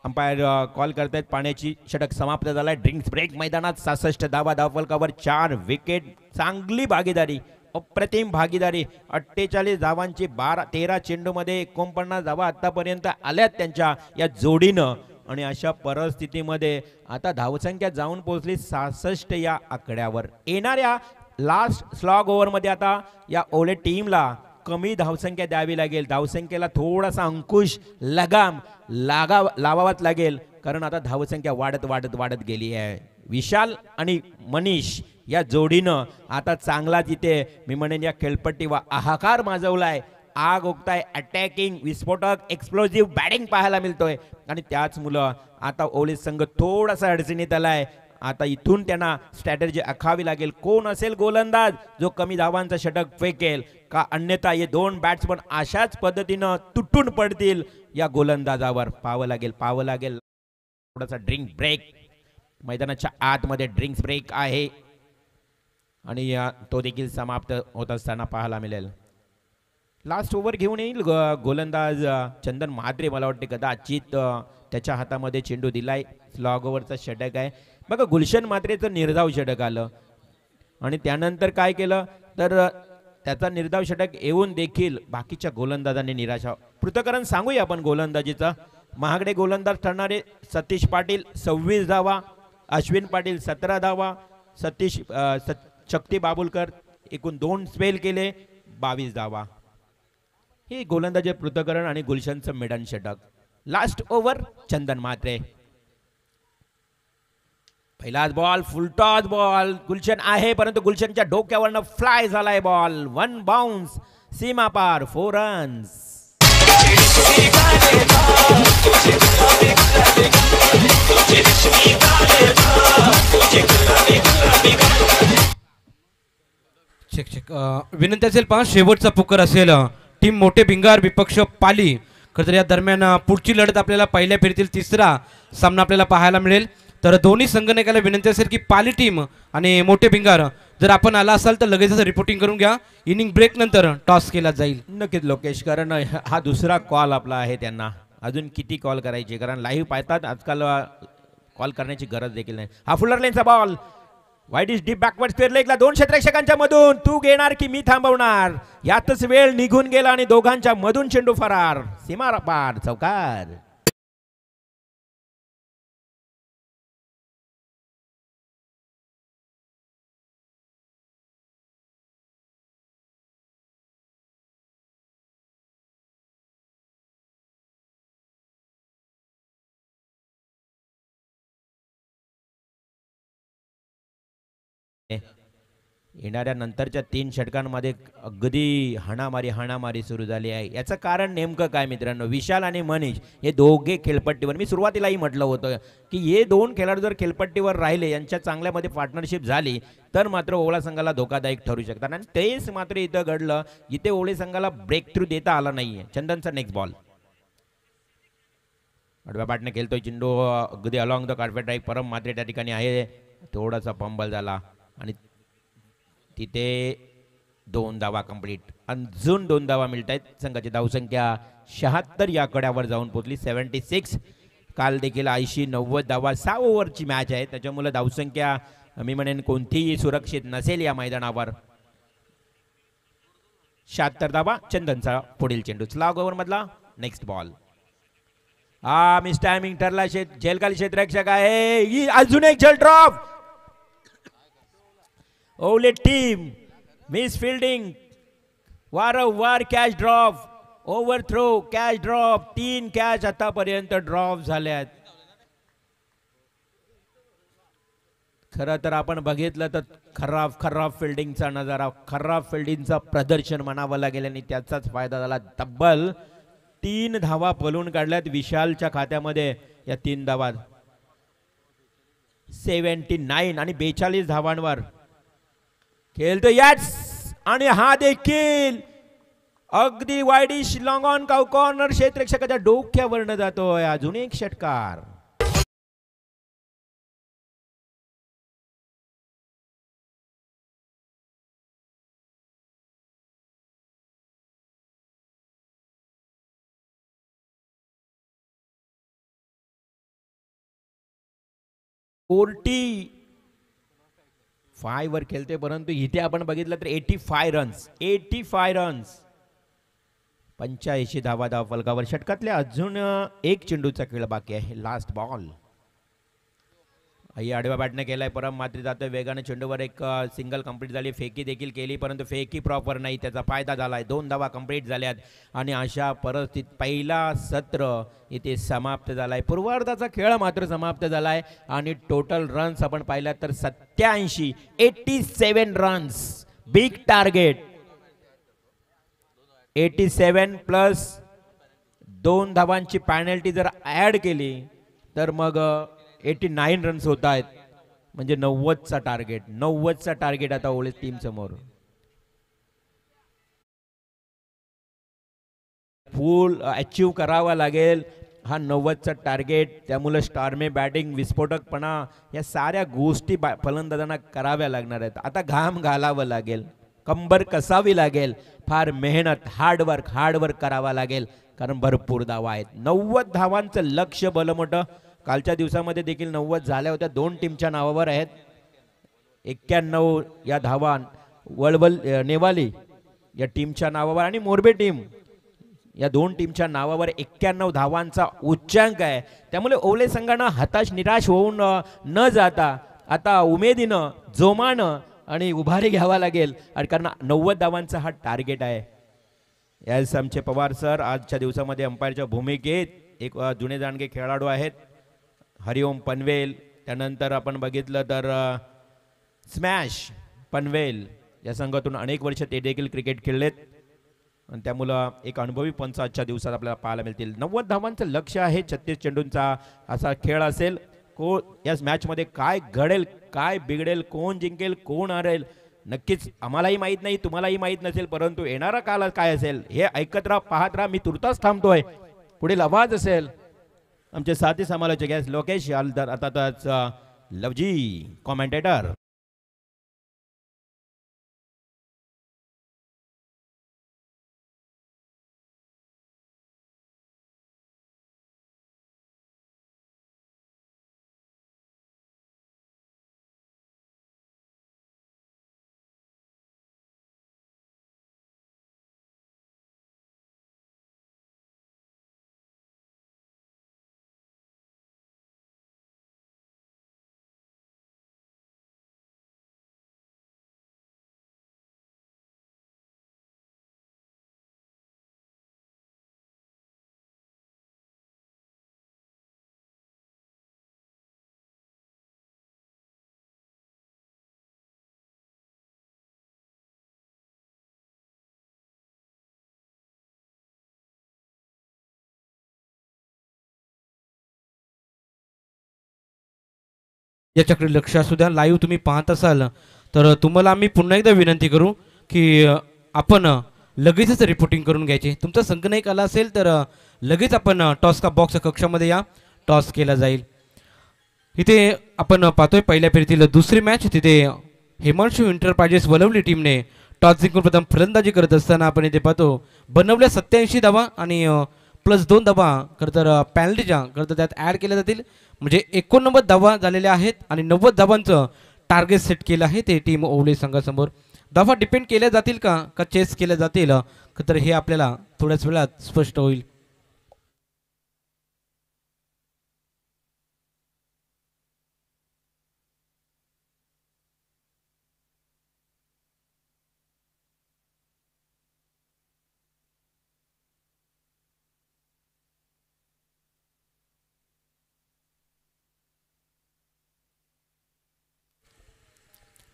अंपायर कॉल करतायत. पाण्याची षटक समाप्त झालाय. ड्रिंक्स ब्रेक मैदानात 66 धावा धावफलकावर 4 विकेट. चांगली भागीदारी, अप्रतिम भागीदारी. 48 धावांची 13 चेंडूमध्ये 49 धावा आतापर्यंत आल्यात त्यांच्या या जोडीनं. आणि अशा परिस्थितीमध्ये आता धावसंख्या जाऊन पोहोचली 66 या आकड्यावर. येणाऱ्या लास्ट स्लॉग ओव्हरमध्ये आता या ओले टीमला कमी धावसंख्या द्यावी लागेल. धावसंख्येला थोडासा अंकुश लगाम लावावाच लागेल कारण आता धावसंख्या वाढत वाढत वाढत गेली आहे. विशाल आणि मनीष या जोडीनं आता चांगला तिथे मी म्हणेन या खेळपट्टीवर हाहाकार माजवलाय. आग ओकताय. अटॅकिंग विस्फोटक एक्सप्लोजिव्ह बॅटिंग पाहायला मिळतोय आणि त्याच मुलं आता ओले संघ थोडासा अडचणीत आलाय. आता इथून त्यांना स्ट्रॅटेजी आखावी लागेल. कोण असेल गोलंदाज जो कमी धावांचा षटक फेकेल का अन्यथा हे 2 बॅट्समन अशाच पद्धतीनं तुटून पडतील या गोलंदाजावर. पाहावं लागेल. थोडासा ड्रिंक ब्रेक मैदानाच्या आतमध्ये ड्रिंक्स ब्रेक आहे आणि तो देखील समाप्त होत असताना पाहायला मिळेल. लास्ट ओव्हर घेऊन येईल गोलंदाज चंदन म्हात्रे. मला वाटते कदाचित त्याच्या हातामध्ये चेंडू दिलाय. स्लॉग ओव्हरचा षटक आहे बघा. गुलशन म्हात्रेचं निर्धाव षटक आलं आणि त्यानंतर काय केलं तर त्याचा निर्धाव षटक येऊन देखील बाकीच्या गोलंदाजांनी निराशा. पृथक्करण सांगूया आपण गोलंदाजीचा. महागडे गोलंदाज ठरणारे सतीश पाटील 26 धावा, अश्विन पाटील 17 धावा, शक्ती बाबुलकर एकूण 2 स्पेल केले 22 धावा. हे गोलंदाजी पृथक्करण आणि गुलशनचं मिडन षटक. लास्ट ओव्हर चंदन म्हात्रे. पहिलाच बॉल फुलटॉस बॉल. गुलशन आहे परंतु गुलशनच्या डोक्यावरनं फ्लाय झालाय बॉल. 1 बाउन्स सीमा पार 4 रन्स. चेक विनंती असेल पहा. शेवटचा पुकार असेल टीम मोठे भिंगार विपक्ष पाली. खरं तर या दरम्यान पुढची लढत आपल्याला पहिल्या फेरीतील 3रा सामना आपल्याला पाहायला मिळेल. तर दोन्ही संघटनेला विनंती असेल की पाली टीम आणि मोठे भिंगार जर आपण आला असाल तर लगेचच रिपोर्टिंग करून घ्या. इनिंग ब्रेक नंतर टॉस केला जाईल. नक्कीच लोकेश कारण हा दुसरा कॉल आपला आहे. त्यांना अजून किती कॉल करायचे कारण लाईव्ह पाहतात आजकाल. कॉल करण्याची गरज देखील नाही. हा फुलर लेनचा बॉल वाईट इज डीप बॅकवर्ड स्क्वेअर लेगला 2 क्षेत्ररक्षकांच्या मधून. तू घेणार की मी थांबवणार यातच वेळ निघून गेला आणि दोघांच्या मधून चेंडू फरार. सीमा पार चौकार. येणाऱ्या नंतरच्या 3 षटकांमध्ये अगदी हाणामारी सुरू झाली आहे. याचं कारण नेमकं काय मित्रांनो. विशाल आणि मनीष हे दोघे खेळपट्टीवर, मी सुरुवातीलाही म्हटलं होतं की हे 2 खेळाडू जर खेळपट्टीवर राहिले यांच्या चांगल्यामध्ये पार्टनरशिप झाली तर मात्र ओवळा संघाला धोकादायक ठरू शकतात आणि तेच मात्र इथं घडलं. इथे ओवळे संघाला ब्रेक थ्रू देता आला नाहीये. चंदनचा नेक्स्ट बॉल. आडव्या बॅटने खेळतोय चेंडू अगदी अलॉंग द कार्पेट ड्राईव्ह. परम मात्र त्या ठिकाणी आहे. थोडासा पंबल झाला आणि तिथे 2 धावा कंप्लीट. अजून 2 धावा मिळत आहेत. संघाची धावसंख्या 76 या आकड्यावर जाऊन पोहोचली 76. काल देखील 80-90 धावा 6 ओव्हरची मॅच आहे त्याच्यामुळे धावसंख्या मी म्हणेन कोणतीही सुरक्षित नसेल या मैदानावर. 76 धावा. चंदनचा पुढील चेंडू स्लॉग ओव्हर मधला नेक्स्ट बॉल. मिस टायमिंग ठरला. झेलखाली क्षेत्ररक्षक आहे. अजून एक झेल drop. Owale team miss fielding वारंवार catch drop. Over throw catch drop. 3 catch आतापर्यंत ड्रॉप झाल्यात. खरं तर आपण बघितलं तर खराब खराब फिल्डिंगचा नजारा, खराब फिल्डिंगचं प्रदर्शन म्हणावं लागेल आणि त्याचाच फायदा झाला. तब्बल 3 धावा पळून काढल्यात विशालच्या खात्यामध्ये. या 3 धावा 79 आणि 42 धावांवर खेळतो याच. आणि हा देखील अगदी वाईडिश लॉंग ऑन कॉर्नर क्षेत्ररक्षकाच्या डोक्यावरनं जातोय. अजून एक षटकार. फोर्टी 5 वर खेळते, परंतु इथे आपण बघितलं तर 85 रन्स 85 धावा धाव फलकावर. षटकातल्या अजून एक चेंडूचा खेळ बाकी आहे. Last ball. आई आडव्या बॅटने केलाय, परम मात्र जातोय वेगाने चेंडूवर. एक सिंगल कंप्लीट झाली. फेकी देखील केली, परंतु फेकी प्रॉपर नाही. त्याचा फायदा झालाय. 2 धावा कंप्लीट झाल्यात आणि अशा परिस्थितीत पहिला सत्र इथे समाप्त झालाय. पूर्वार्धाचा खेळ मात्र समाप्त झालाय आणि टोटल रन्स आपण पाहिला तर 87 रन्स. Big target. 87 प्लस 2 धावांची पॅनल्टी जर ऍड केली तर मग 89 रन्स होत आहेत. म्हणजे 90चा टार्गेट आता ओळे टीम समोर. फुल अचीव करावा लागेल हा 90चा टार्गेट. त्यामुळे स्टारमे बॅटिंग, विस्फोटकपणा या साऱ्या गोष्टी फलंदाजांना कराव्या लागणार आहेत. आता घाम घालावं लागेल, कंबर कसावी लागेल, फार मेहनत हार्डवर्क करावा लागेल, कारण भरपूर धावा आहेत. 90 धावांचं लक्ष भलं मोठं. कालच्या दिवसामध्ये देखील 90 झाल्या होत्या. 2 टीमच्या नावावर आहेत. 91 या धावा वळवल नेवाली या टीमच्या नावावर आणि मोरबे टीम या 2 टीमच्या नावावर 91 धावांचा उच्चांक आहे. त्यामुळे ओले संघानं हताश निराश होऊन न जाता आता उमेदीनं, जोमानं आणि उभारी घ्यावा लागेल, कारण 90 धावांचा हा टार्गेट आहे. यास आमचे पवार सर आजच्या दिवसामध्ये अंपायरच्या भूमिकेत एक जुने जाणगे खेळाडू आहेत. हरिओम पनवेल, त्यानंतर आपण बघितलं तर स्मॅश पनवेल या संघातून अनेक वर्ष ते देखील क्रिकेट खेळलेत आणि त्यामुळं एक अनुभवी पंच आजच्या दिवसात आपल्याला पाहायला मिळतील. 90 धावांचं लक्ष आहे. 36 चेंडूंचा असा खेळ असेल. या मॅचमध्ये काय घडेल, काय बिघडेल, कोण जिंकेल, कोण हरेल, नक्कीच आम्हालाही माहीत नाही, तुम्हालाही माहीत नसेल, परंतु येणारा काल काय असेल हे ऐकत राहा, पाहत राहा. मी तुर्तास थांबतोय. पुढील आवाज असेल आमचे साथी समालोचक आहेत लोकेश अर्थातच लवजी कॉमेंटेटर. याच्याकडे लक्ष असू द्या. लाईव्ह तुम्ही पाहत असाल तर तुम्हाला आम्ही पुन्हा एकदा विनंती करू की आपण लगेचच रिपोर्टिंग करून घ्यायचे. तुमचा संघ नाही आला असेल तर लगेच आपण टॉस का बॉक्स कक्षामध्ये या, टॉस केला जाईल. इथे आपण पाहतोय पहिल्या फेरीतील दुसरी मॅच. तिथे हिमांशू इंटरप्राइजेस वलवली टीमने टॉस जिंकून प्रथम फलंदाजी करत असताना आपण इथे पाहतो बनवल्या 87 धावा आणि प्लस 2 धावा खरं तर पॅनल्टीच्या खरं तर त्यात ॲड केल्या जातील. म्हणजे 89 धावा झालेल्या आहेत आणि 90 धावांचं टार्गेट सेट केलं आहे ते टीम ओवले संघासमोर. धावा डिपेंड केल्या जातील का चेस केल्या जातील तर हे आपल्याला थोड्याच वेळात स्पष्ट होईल.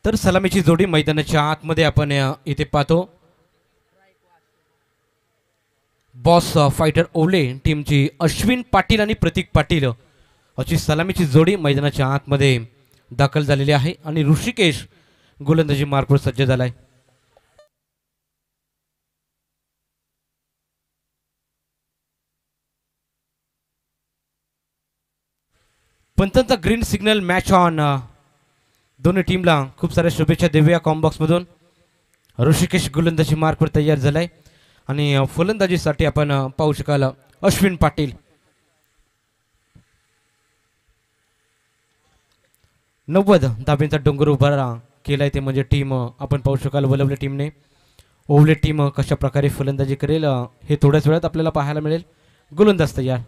तर सलामीची जोडी मैदानाच्या आतमध्ये आपण इथे पाहतो. बॉस फायटर ओले टीमची अश्विन पाटील आणि प्रतीक पाटील अशी सलामीची जोडी मैदानाच्या आतमध्ये दाखल झालेली आहे आणि ऋषिकेश गोलंदाजी मार्कवर सज्ज झालाय. पंतांचा ग्रीन सिग्नल मॅच ऑन. दोन्ही टीमला खूप साऱ्या शुभेच्छा देऊया कॉम्बॉक्स मधून. ऋषिकेश गोलंदाजी मार्कवर तयार झालाय आणि फलंदाजीसाठी आपण पाहू शकाल अश्विन पाटील. 90 धाब्यांचा डोंगर उभा केलाय ते म्हणजे टीम आपण पाहू शकाल वलवले टीमने. ओवले टीम कशा प्रकारे फलंदाजी करेल हे थोड्याच वेळात आपल्याला पाहायला मिळेल. गोलंदाज तयार.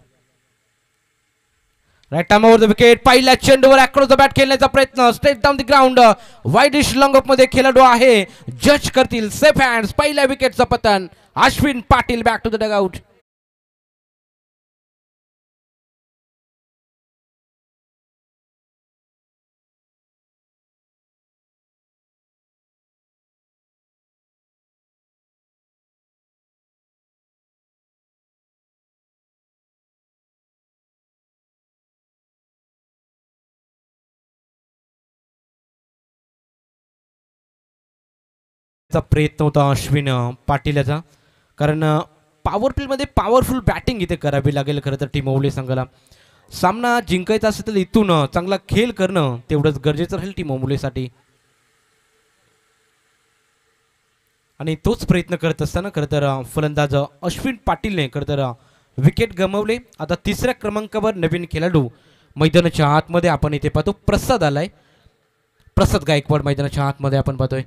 Right time over the wicket. पहिल्या चेंडूवर अक्रॉस द बॅट खेळण्याचा प्रयत्न. Straight down the ground. Widish long up मध्ये खेळाडू आहे. जज करतील सेफ हँड्स. पहिल्या विकेटचं पतन. Ashwin Patil back to the dugout. प्रयत्न होता अश्विन पाटील याचा, कारण पॉवर प्लेमध्ये पॉवरफुल बॅटिंग इथे करावी लागेल खरं तर टीम ओवले संघाला. सामना जिंकायचा असेल तर इथून चांगला खेळ करणं तेवढंच गरजेचं राहील टीम ओवलेसाठी. आणि तोच प्रयत्न करत असताना खरं तर फलंदाज अश्विन पाटीलने खरं तर विकेट गमावले. आता तिसऱ्या क्रमांकावर नवीन खेळाडू मैदानाच्या आतमध्ये आपण इथे पाहतो. प्रसाद आलाय. प्रसाद गायकवाड मैदानाच्या आतमध्ये आपण पाहतोय.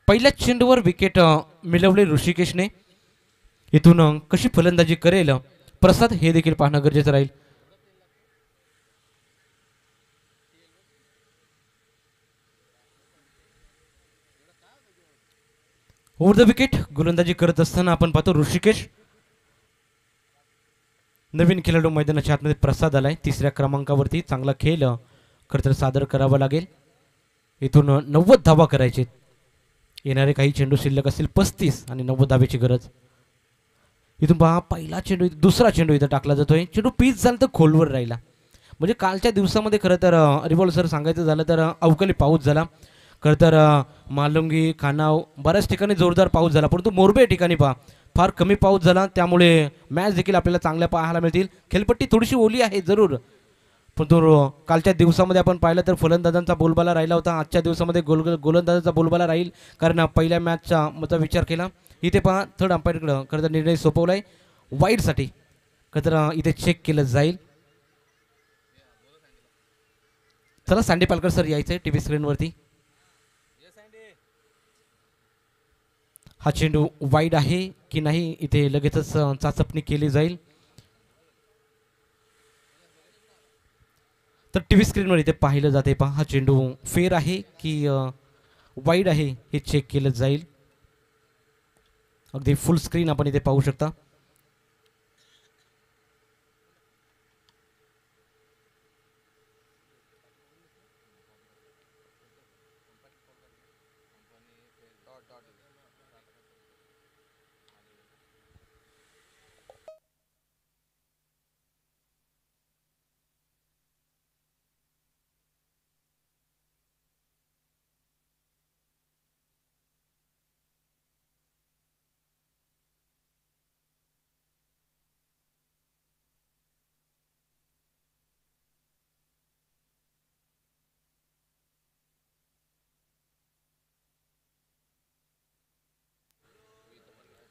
पहिल्या चेंडूवर विकेट मिळवले ऋषिकेशने. इथून कशी फलंदाजी करेल प्रसाद हे देखील पाहणं गरजेचं राहील. ओव्हर द विकेट गोलंदाजी करत असताना आपण पाहतो ऋषिकेश. नवीन खेळाडू मैदानाच्या आतमध्ये प्रसाद आलाय. तिसऱ्या क्रमांकावरती चांगला खेळ खरं तर सादर करावा लागेल. इथून 90 धावा करायचे. येणारे काही चेंडू शिल्लक असतील 35 आणि 90 धाब्याची गरज. इथून पहा पहिला चेंडू, दुसरा चेंडू इथं टाकला जातोय. चेंडू पीच झाला तर खोलवर राहिला. म्हणजे कालच्या दिवसामध्ये खरं तर रिव्हॉल्व सर सांगायचं झालं तर अवकाळी पाऊस झाला. खरं तर मालुंगी, खानाव बऱ्याच ठिकाणी जोरदार पाऊस झाला, परंतु मोरबे ठिकाणी पहा फार कमी पाऊस झाला. त्यामुळे मॅच देखील आपल्याला चांगल्या पाहायला मिळतील. खेळपट्टी थोडीशी ओली आहे जरूर, परंतु कालच्या दिवसामध्ये आपण पाहिलं तर फलंदाजांचा बोलबाला राहिला होता. आजच्या दिवसामध्ये गोलंदाजाचा बोलबाला राहील, कारण पहिल्या मॅचचा मचा विचार केला. इथे पहा थर्ड अंपायरकडं खरं तर निर्णय सोपवलाय वाईडसाठी. खरं तर इथे चेक केलं जाईल. चला सांडे पालकर सर यायचंय टीव्ही स्क्रीनवरती. हा चेंडू वाईड आहे की नाही इथे लगेचच चाचपणी केली जाईल. तर टीव्ही स्क्रीनवर इथे पाहिलं जाते. पहा हा चेंडू फेर आहे की वाईड आहे हे चेक केलं जाईल. अगदी फुल स्क्रीन आपण इथे पाहू शकता.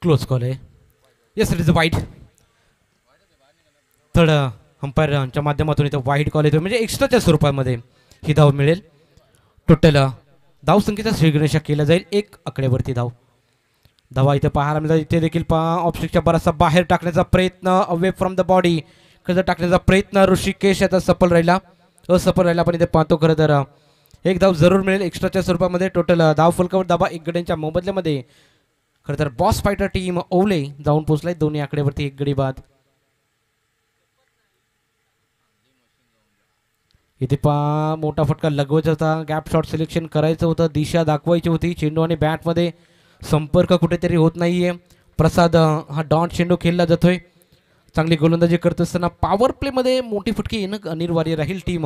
क्लोज कॉल आहे. Yes it is a wide. Third अंपायरच्या माध्यमातून इथं वाईड कॉल येतो, म्हणजे एक्स्ट्राच्या स्वरूपामध्ये ही धाव मिळेल. टोटल धाव संख्येचा श्रीगणेशा केला जाईल. 1 आकड्यावरती धावा इथे पाहायला मिळतात. इथे देखील पहा ऑफस्टिकच्या बराचसा बाहेर टाकण्याचा प्रयत्न, अवे फ्रॉम द बॉडी खरं टाकण्याचा प्रयत्न ऋषिकेश याचा सफल राहिला, असफल राहिला. पण इथे पाहतो खरं तर 1 धाव जरूर मिळेल एक्स्ट्राच्या स्वरूपामध्ये. टोटल धाव फलकावर धाबा 1 गड्यांच्या मोबदल्यामध्ये खरं तर बॉस फायटर टीम ओवले जाऊन पोहोचलाय. दोन्ही आकड्यावरती 1 गडी बाद. इथे मोठा फटका लगवायचा होता, गॅप शॉट सिलेक्शन करायचं होतं, दिशा दाखवायची होती. चेंडू आणि बॅटमध्ये संपर्क कुठेतरी होत नाहीये. प्रसाद हा डॉट चेंडू खेळला जातोय. चांगली गोलंदाजी करत असताना पॉवर प्लेमध्ये मोठी फटके येणं अनिवार्य राहील टीम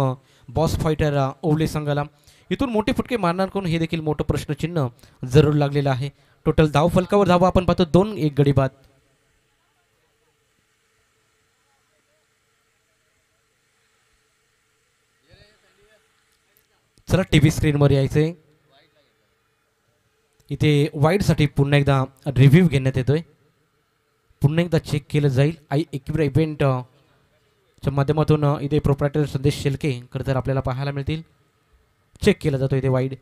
बॉस फायटर ओवले संघाला. इथून मोठे फटके मारणार कोण हे देखील मोठं प्रश्नचिन्ह जरूर लागलेलं आहे. टोटल धाव फलकावर धावा आपण पाहतो 2-1 गडी बाद. चला टीव्ही स्क्रीनवर यायचंय. इथे वाईडसाठी पुन्हा एकदा रिव्ह्यू घेण्यात येतोय. पुन्हा एकदा चेक केलं जाईल. एक्विरा इव्हेंटच्या माध्यमातून इथे प्रोप्रायटर संदेश शेलके तर आपल्याला पाहायला मिळतील. चेक केला जातो इथे wide.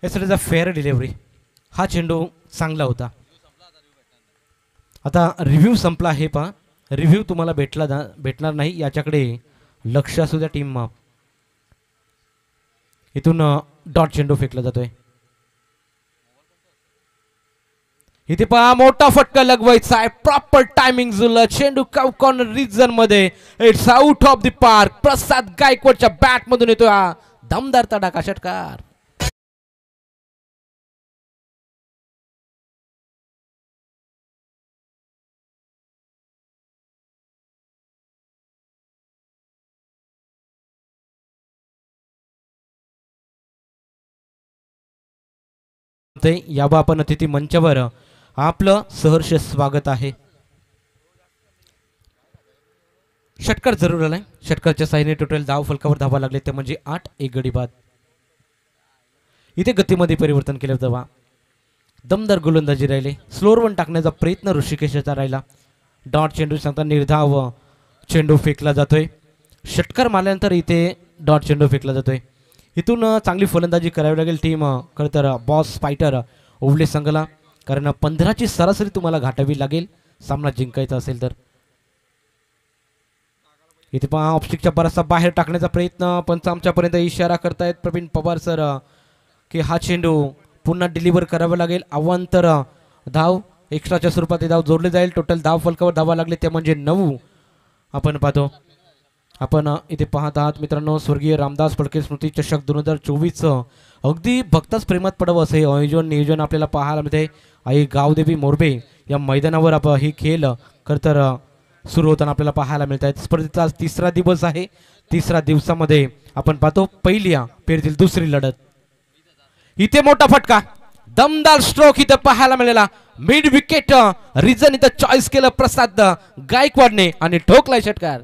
Is a fair delivery. हा चेंडू चांगला होता. आता रिव्ह्यू संपला आहे पहा. रिव्ह्यू तुम्हाला भेटणार नाही, याच्याकडे लक्ष असू द्या टीम. इथून डॉट चेंडू फेकला जातोय. इथे पहा मोठा फटका लगवायचा आहे. प्रॉपर टायमिंग जुळलं. चेंडू कॉर्नर रिजन मध्ये. It's out of the park. Prasad गायकवाडच्या बॅट मधून येतोय हा दमदार तडाखा षटकार. याबा आपण अतिथी मंचावर आपलं सहर्ष स्वागत आहे. षटकार जरूर आलाय. षटकारच्या साहाय्याने टोटल धाव फलकावर धावा लागले ते म्हणजे 8-1 गडी बाद. इथे गतीमध्ये परिवर्तन केलं होतं. दमदार गोलंदाजी राहिले. स्लोअर वन टाकण्याचा प्रयत्न ऋषिकेशचा राहिला. डॉट चेंडू सांगता निर्धाव चेंडू फेकला जातोय. षटकार मारल्यानंतर इथे डॉट चेंडू फेकला जातोय. इथून चांगली फलंदाजी करावी लागेल टीम खरं तर बॉस फायटर ओवले संघाला, कारण 15ची सरासरी तुम्हाला गाठावी लागेल सामना जिंकायचा असेल तर. इथे पहा ऑप्स्टिकच्या बराचसा बाहेर टाकण्याचा प्रयत्न. पंच आमच्यापर्यंत इशारा करतायत प्रवीण पवार सर की हा चेंडू पुन्हा डिलिव्हर करावा लागेल. अवांतर धाव एक्स्ट्राच्या स्वरूपात हे धाव जोडले जाईल. टोटल धाव फलकावर धावा लागले ते म्हणजे 9. आपण पाहतो. आपण इथे पाहत आहात मित्रांनो स्वर्गीय रामदास फडके स्मृती चषक 2024 अगदी भक्ताच प्रेमात पडावं असे आयोजन नियोजन आपल्याला पाहायला मिळते. आई गावदेवी मोरबे या मैदानावर आपण ही खेळ खरं तर सुरू होताना आपल्याला पाहायला मिळत आहेत. स्पर्धेचा आज 3रा दिवस आहे. 3ऱ्या दिवसामध्ये आपण पाहतो पहिली फेरीतील दुसरी लढत. इथे मोठा फटका दमदार स्ट्रोक इथं पाहायला मिळाला. मिड विकेट रिजन इथं चॉईस केलं प्रसाद गायकवाडने आणि ठोकलाय षटकार.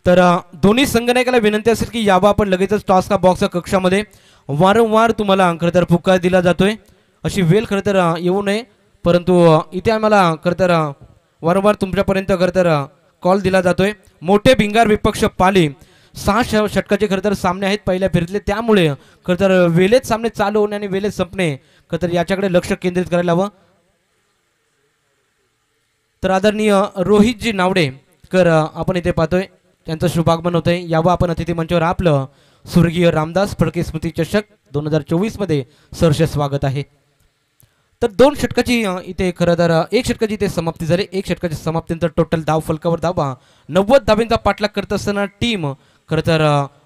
तर दोन्ही संघनायकाला विनंती असेल की यावा आपण लगेचच टॉस का बॉक्सच्या कक्षामध्ये. वारंवार तुम्हाला खरं तर पुकार दिला जातोय. अशी वेळ खरं तर येऊ नये, परंतु इथे आम्हाला खरं तर वारंवार तुमच्यापर्यंत खरं तर कॉल दिला जातोय. मोठे भिंगार विपक्ष पाली 6 षटकाचे खरं तर सामने आहेत पहिल्या फेरीतले, त्यामुळे खरं तर वेळेत सामने चालू होणे आणि वेळेत संपणे खरं तर याच्याकडे लक्ष केंद्रित करायला हवं. तर आदरणीय रोहितजी नावडे कर आपण इथे पाहतोय त्यांचं शुभागमन होतंय. यावं आपण अतिथी मंचावर आपलं स्वर्गीय रामदास फडके स्मृती चषक 2024 मध्ये सहर्ष स्वागत आहे. तर 2 षटकाची इथे खरं तर 1 षटकाची इथे समाप्ती झाली. 1 षटकाची समाप्तीनंतर टोटल धाव फलकावर धावा 90 धाब्यांचा पाठलाग करत असताना टीम खरं तर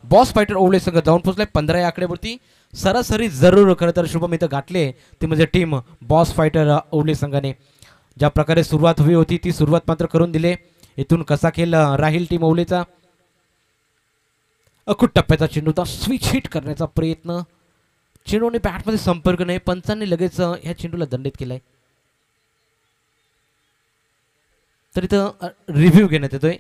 बॉस फायटर ओवले संघ जाऊन पोहोचलाय 15 या आकड्यावरती. सरासरी जरूर खरं तर शुभम इथं गाठले ते म्हणजे टीम बॉस फायटर ओवले संघाने. ज्या प्रकारे सुरुवात हवी होती ती सुरुवात मात्र करून दिले. इथून कसा खेळ राहील टीम ओवलेचा. अखूट टप्प्याचा चेंडूचा स्विच हिट करण्याचा प्रयत्न. चेंडूने बॅटमध्ये संपर्क नाही. पंचांनी लगेच ह्या चेंडूला दंडित केलाय. तर इथं रिव्ह्यू घेण्यात येतोय.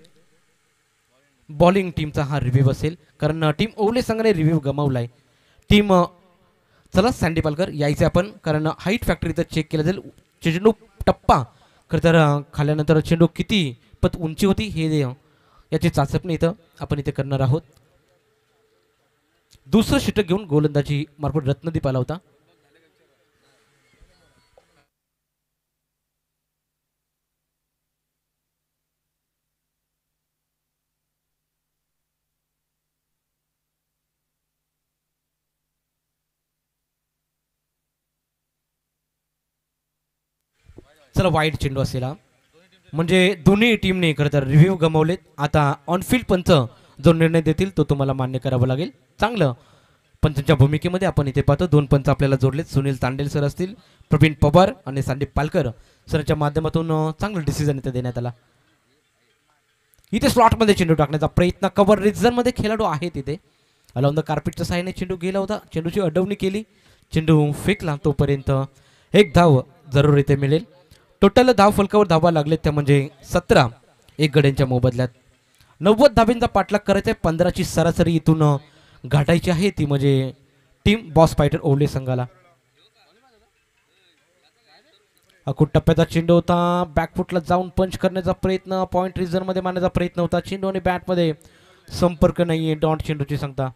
बॉलिंग टीमचा हा रिव्ह्यू असेल, कारण टीम ओवले संघाने रिव्ह्यू गमावलाय. टीम चला सँडी पालकर यायचे आपण, कारण हाईट फॅक्टर इथं चेक केलं जाईल. चेंडू टप्पा खरं तर खाल्यानंतर चेंडू किती पत उंची होती हे याची चाचपणी इथं आपण इथे करणार आहोत. दुसरं षटक घेऊन गोलंदाजी मार्फत रत्नदीप आला होता. चला वाईट चेंडू असेल हा, म्हणजे दोन्ही टीमने खरं तर रिव्ह्यू गमावलेत. आता ऑनफिल्ड पंच जो निर्णय देतील तो तुम्हाला मान्य करावा लागेल. चांगलं पंचांच्या भूमिकेमध्ये आपण इथे पाहतो 2 पंच आपल्याला जोडलेत. सुनील तांडेल सर असतील, प्रवीण पवार आणि संदीप पालकर सरच्या माध्यमातून चांगलं डिसिजन इथे देण्यात आला. इथे स्लॉटमध्ये चेंडू टाकण्याचा प्रयत्न, कव्हर रिझनमध्ये खेळाडू आहेत इथे. अलॉंग द कार्पेटच्या साहाय्याने चेंडू गेला होता, चेंडूची अडवणी केली, चेंडू फेकला. तोपर्यंत एक धाव जरूर इथे मिळेल. टोटल धाव फलकावर धावा लागलेत त्या म्हणजे 17 एक गड्यांच्या मोबदल्यात. 90 धाब्यांचा पाठलाग करायचा आहे. 15ची सरासरी इथून गाठायची आहे, ती म्हणजे टीम बॉस फायटर ओवले संघाला. अकुट टप्प्याचा चेंडू होता, बॅकफुटला जाऊन पंच करण्याचा प्रयत्न, पॉइंट रिझन मध्ये मारण्याचा प्रयत्न होता. चेंडू आणि बॅटमध्ये संपर्क नाहीये. डॉट चेंडूची सांगता.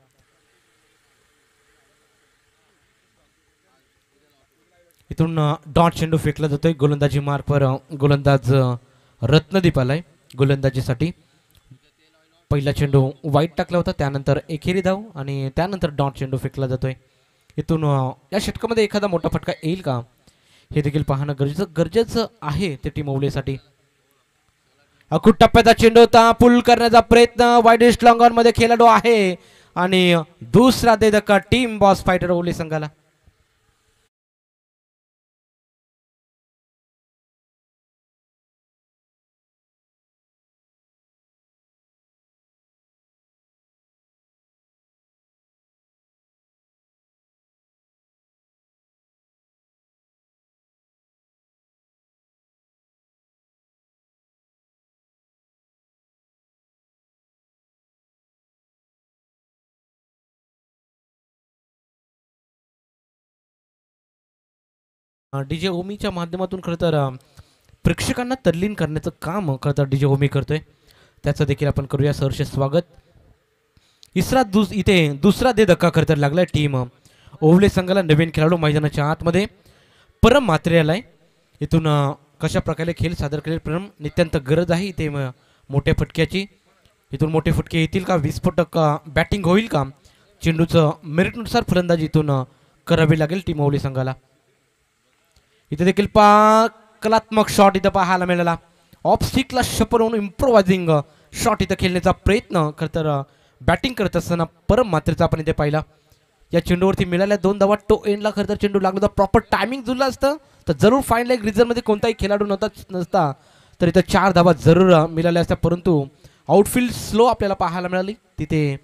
इथून डॉट चेंडू फेकला जातोय. गोलंदाजी मार्कवर गोलंदाज रत्नदीप आलाय गोलंदाजीसाठी. पहिला चेंडू वाईट टाकला होता, त्यानंतर एकेरी धाव आणि त्यानंतर डॉट चेंडू फेकला जातोय. इथून या षटकामध्ये एखादा मोठा फटका येईल का हे देखील पाहणं गरजेचं आहे ते टीम ओवलेसाठी. अकुट टप्प्याचा चेंडू होता, पुल करण्याचा प्रयत्न, वाईडेस्ट लॉंग ऑन मध्ये खेळाडू आहे आणि दुसरा दे धक्का टीम बॉस फायटर ओवले संघाला. डीजे ओमीच्या माध्यमातून खरं तर प्रेक्षकांना तल्लीन करण्याचं काम खरं तर डीजे ओमी करतोय, त्याचं देखील आपण करूया सहर्ष स्वागत. इथे दुसरा दे धक्का खरं तर लागलाय टीम ओवले संघाला. नवीन खेळाडू मैदानाच्या आतमध्ये परम मात्रे आलाय. इथून कशा प्रकारे खेळ सादर करेल परम नित्यंत गरज आहे इथे मोठ्या फटक्याची. इथून मोठे फटके येतील का, विस्फोटक बॅटिंग होईल का, चेंडूचं मेरिटनुसार फलंदाजी इथून करावी लागेल टीम ओवले संघाला. इथे देखील कलात्मक शॉट इथं पाहायला मिळाला. ऑफ स्टिकला शपर होऊन इम्प्रोवायझिंग शॉट इथं खेळण्याचा प्रयत्न खरं तर बॅटिंग करत असताना परम मात्रेचा आपण इथे पाहिला. या चेंडूवरती मिळाल्या 2 धावा. टो एंडला खरं तर चेंडू लागला होता. प्रॉपर टायमिंग जुळलं असतं तर जरूर फाईन लेग रिझनमध्ये कोणताही खेळाडू नसता तर इथं 4 धावा जरूर मिळाल्या असत्या, परंतु आउटफील्ड स्लो आपल्याला पाहायला मिळाली. तिथे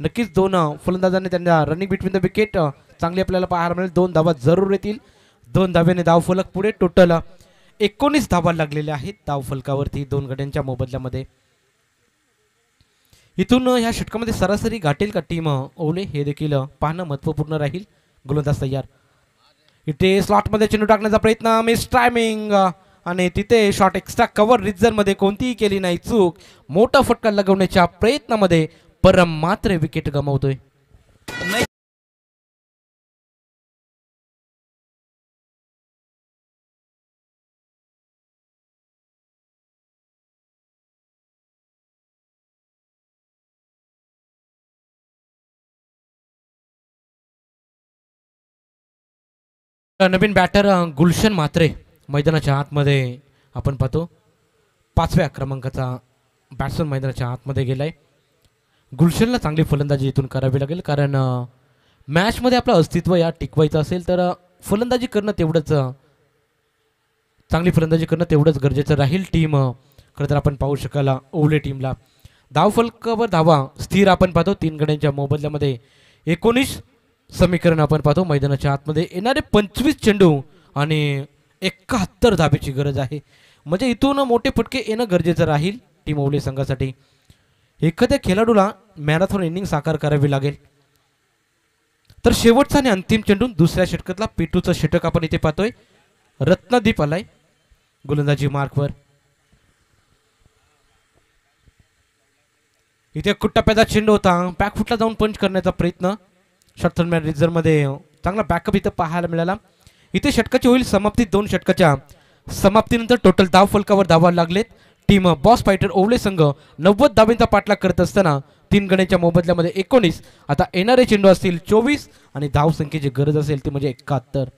नक्कीच 2 फलंदाजांनी त्यांना रनिंग बिटवीन द विकेट चांगली आपल्याला पाहायला मिळेल. 2 धावा जरूर येतील. 2 धाव्याने धावफलक पुढे. टोटल 19 धावा लागलेल्या आहेत धावफलकावरती 2 गड्यांच्या मोबदल्यामध्ये. इथून ह्या षटकामध्ये सरासरी गाठेल का टीम ओवले हे देखील पाहणं महत्त्वपूर्ण राहील. गोलंदाज तयार. इथे स्लॉटमध्ये चेंडू टाकण्याचा प्रयत्न, मिस टायमिंग आणि तिथे शॉट एक्स्ट्रा कव्हर रिझनमध्ये कोणतीही केली नाही चूक. मोठा फटका लगवण्याच्या प्रयत्नामध्ये परम मात्र विकेट गमावतोय. नवीन बॅटर गुलशन म्हात्रे मैदानाच्या आतमध्ये आपण पाहतो. 5व्या क्रमांकाचा बॅट्समन मैदानाच्या आतमध्ये गेलाय. गुलशनला चांगली फलंदाजी इथून करावी लागेल, कारण मॅचमध्ये आपलं अस्तित्व या टिकवायचं असेल तर फलंदाजी करणं तेवढंच चांगली फलंदाजी करणं तेवढंच गरजेचं राहील. टीम खरं तर आपण पाहू शकाल ओवले टीमला धावफलकावर धावा स्थिर आपण पाहतो. 3 गड्यांच्या मोबदल्यामध्ये 19 समीकरण आपण पाहतो. मैदानाच्या आतमध्ये येणारे 25 चेंडू आणि 71 धाब्याची गरज आहे, म्हणजे इथून मोठे फटके येणं गरजेचं राहील टीम ओवले संघासाठी. एखाद्या खेळाडूला मॅरेथॉन इनिंग साकार करावी लागेल. तर शेवटचा आणि अंतिम चेंडू दुसऱ्या षटकातला पिटूचं षटक आपण इथे पाहतोय. रत्नदीप आलाय गोलंदाजी मार्कवर. इथे टप्प्याचा चेंडू होता, बॅकफुटला जाऊन पंच करण्याचा प्रयत्न. शॉर्टथर्मॅन रिझर्व्हमध्ये चांगला बॅकअप इथं पाहायला मिळाला. इथे षटकाची होईल समाप्ती. 2 षटकाच्या समाप्तीनंतर टोटल धाव फलकावर धावा लागलेत. टीम बॉस फायटर ओवळे संघ 90 धावांचा पाठलाग करत असताना 3 गड्यांच्या मोबदल्यामध्ये 19. आता येणारे चेंडू असतील 24 आणि धाव संख्येची गरज असेल ती म्हणजे 71.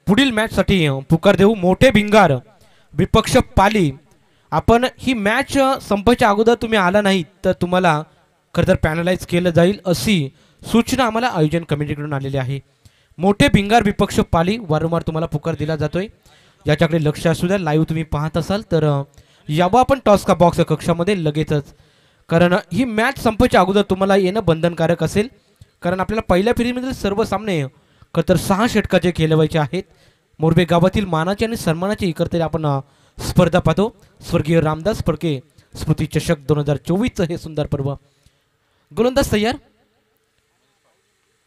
पुढील मॅचसाठी पुकार देऊ मोठे भिंगार विपक्ष पाली. आपण ही मॅच संपायच्या अगोदर तुम्ही आला नाही तर तुम्हाला खरं तर पॅनलाइज केलं जाईल अशी सूचना आम्हाला आयोजन कमिटीकडून आलेली आहे. मोठे भिंगार विपक्ष पाली वारंवार तुम्हाला पुकार दिला जातोय. याच्याकडे लक्ष असू द्या. लाईव्ह तुम्ही पाहत असाल तर यावं आपण टॉस का बॉक्स कक्षामध्ये लगेचच, कारण ही मॅच संपायच्या अगोदर तुम्हाला येणं बंधनकारक असेल. कारण आपल्याला पहिल्या फेरीमधील सर्व सामने खरं तर 6 षटकाचे खेळवायचे आहेत. मोरबे गावातील मानाची आणि सन्मानाची एकत्रित आपण स्पर्धा पाहतो. स्वर्गीय रामदास फडके स्मृती चषक 2024चं हे सुंदर पर्व. गोलंदाज तयार.